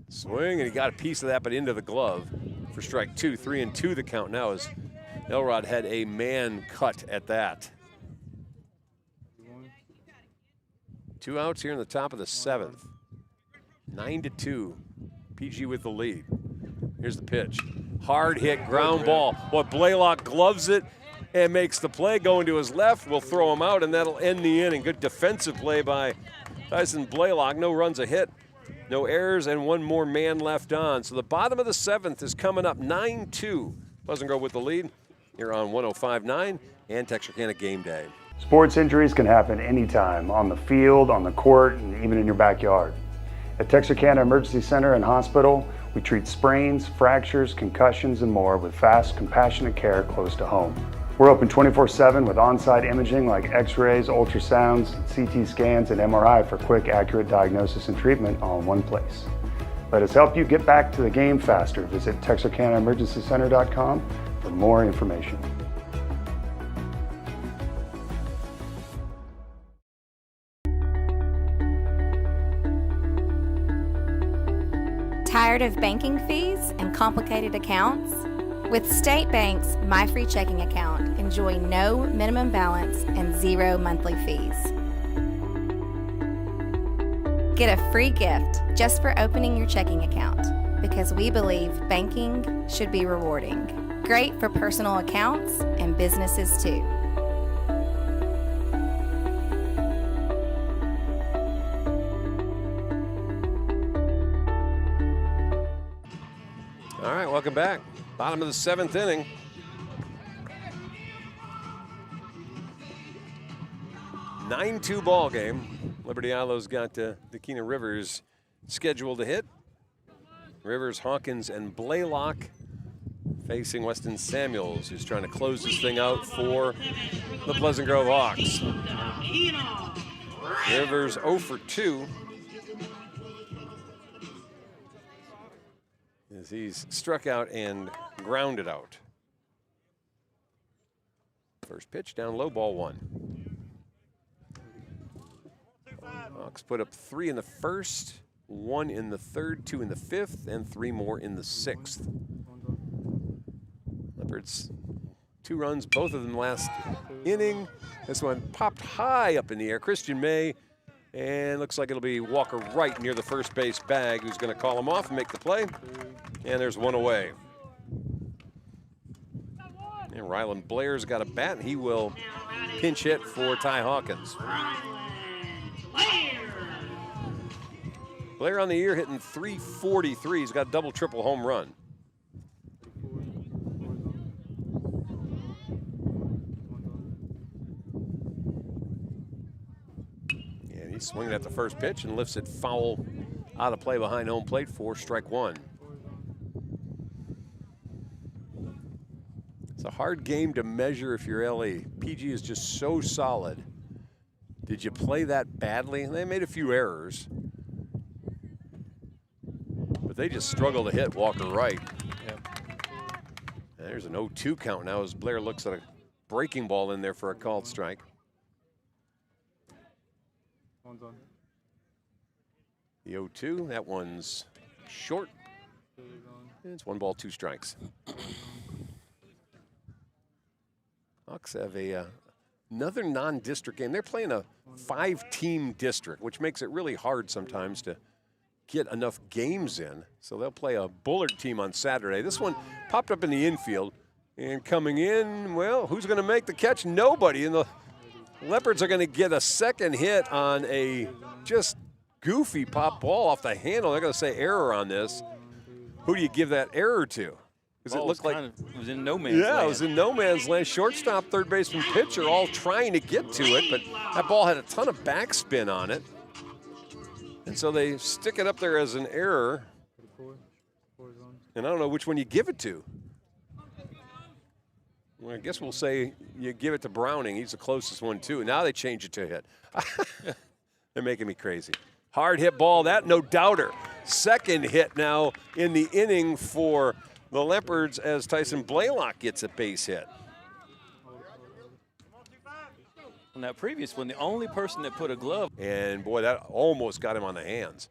Swing, and he got a piece of that, but into the glove for strike 2. 3-2 the count now as Elrod had a man cut at that. 2 outs here in the top of the 7th. 9-2. PG with the lead. Here's the pitch. Hard hit, ground ball. Well, Blaylock gloves it and makes the play. Going to his left, will throw him out, and that'll end the inning. Good defensive play by Tyson Blaylock. No runs a hit, no errors, and 1 more man left on. So the bottom of the 7th is coming up 9-2. Pleasant Grove with the lead here on 105.9 and Texarkana Gameday. Sports injuries can happen anytime, on the field, on the court, and even in your backyard. At Texarkana Emergency Center and Hospital, we treat sprains, fractures, concussions, and more with fast, compassionate care close to home. We're open 24/7 with on-site imaging like x-rays, ultrasounds, CT scans, and MRI for quick, accurate diagnosis and treatment all in one place. Let us help you get back to the game faster. Visit TexarkanaEmergencyCenter.com for more information. Tired of banking fees and complicated accounts? With State Bank's My Free Checking Account, enjoy no minimum balance and 0 monthly fees. Get a free gift just for opening your checking account, because we believe banking should be rewarding. Great for personal accounts and businesses too. All right, welcome back. Bottom of the 7th inning. (9-2) ball game. Liberty-Eilau's got Dakina Rivers scheduled to hit. Rivers, Hawkins, and Blaylock facing Weston Samuels, who's trying to close this thing out for the Pleasant Grove Hawks. Rivers 0 for 2. As he's struck out and grounded out. First pitch down low, ball 1. Hawks put up 3 in the first, 1 in the third, 2 in the 5th, and 3 more in the 6th. Leopards 2 runs, both of them last inning. This one popped high up in the air. Christian May, and looks like it'll be Walker Wright near the first base bag, who's going to call him off and make the play. And there's 1 away. And Rylan Blair's got a bat, and he will pinch hit for Ty Hawkins. Blair on the year hitting .343. He's got a double, triple home run. swinging at the first pitch and lifts it foul out of play behind home plate for strike one. It's a hard game to measure if you're LA. PG is just so solid. Did you play that badly? They made a few errors, but they just struggle to hit Walker right. Yep. There's an 0-2 count now as Blair looks at a breaking ball in there for a called strike. The 0-2, that one's short. It's 1 ball, 2 strikes. Hawks have another non-district game. They're playing a 5-team district, which makes it really hard sometimes to get enough games in. So they'll play a Bullard team on Saturday. This one popped up in the infield. And coming in, well, who's going to make the catch? Nobody. And the Leopards are going to get a second hit on a just goofy pop ball off the handle. They're going to say error on this. Who do you give that error to? Because it looked like it was in no man's land. Yeah, it was in no man's land. Shortstop, third baseman, pitcher, all trying to get to it, but that ball had a ton of backspin on it. And so they stick it up there as an error. And I don't know which one you give it to. Well, I guess we'll say you give it to Browning. He's the closest one, too. Now they change it to a hit. They're making me crazy. Hard hit ball, that no doubter. Second hit now in the inning for the Leopards as Tyson Blaylock gets a base hit. On that previous one, the only person that put a glove. And, boy, that almost got him on the hands.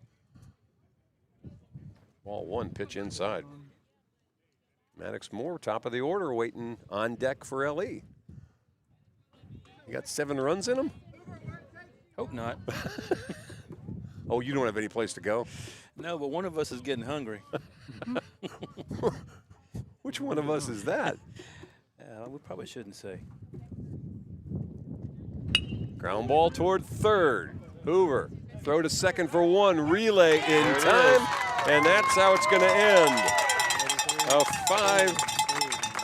Ball one, pitch inside. Maddox Moore, top of the order, waiting on deck for LE. You got 7 runs in him? Hope not. Oh, you don't have any place to go? No, but one of us is getting hungry. Which one of us is that? We probably shouldn't say. Ground ball toward third. Hoover, throw to second for 1, relay in time, and that's how it's going to end. A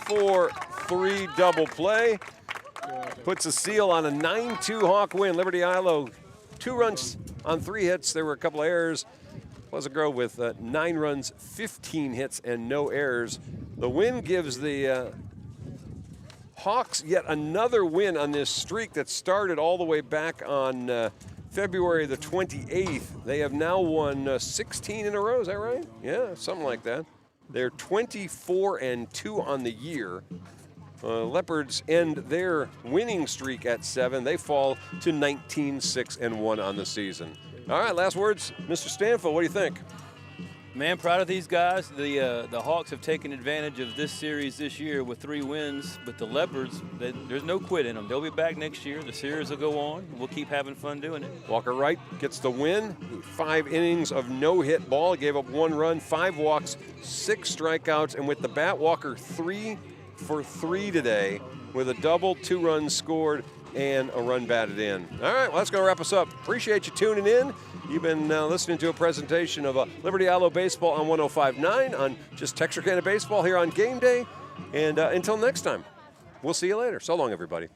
5-4-3 double play. Puts a seal on a 9-2 Hawk win. Liberty-Eylau, 2 runs on 3 hits. There were a couple of errors. Pleasant Grove with 9 runs, 15 hits, and no errors. The win gives the Hawks yet another win on this streak that started all the way back on February the 28th. They have now won 16 in a row. Is that right? Yeah, something like that. They're 24-2 on the year. Leopards end their winning streak at 7. They fall to 19-6-1 on the season. All right, last words, Mr. Stanfield. What do you think? Man, proud of these guys. The Hawks have taken advantage of this series this year with 3 wins, but the Leopards, there's no quit in them. They'll be back next year. The series will go on. We'll keep having fun doing it. Walker Wright gets the win. 5 innings of no-hit ball. Gave up 1 run, 5 walks, 6 strikeouts, and with the bat, Walker 3 for 3 today with a double, 2 runs scored, and a run batted in. All right, well, that's going to wrap us up. Appreciate you tuning in. You've been listening to a presentation of Liberty-Eylau Baseball on 105.9 on just Texarkana Baseball here on Game Day. And until next time, we'll see you later. So long, everybody.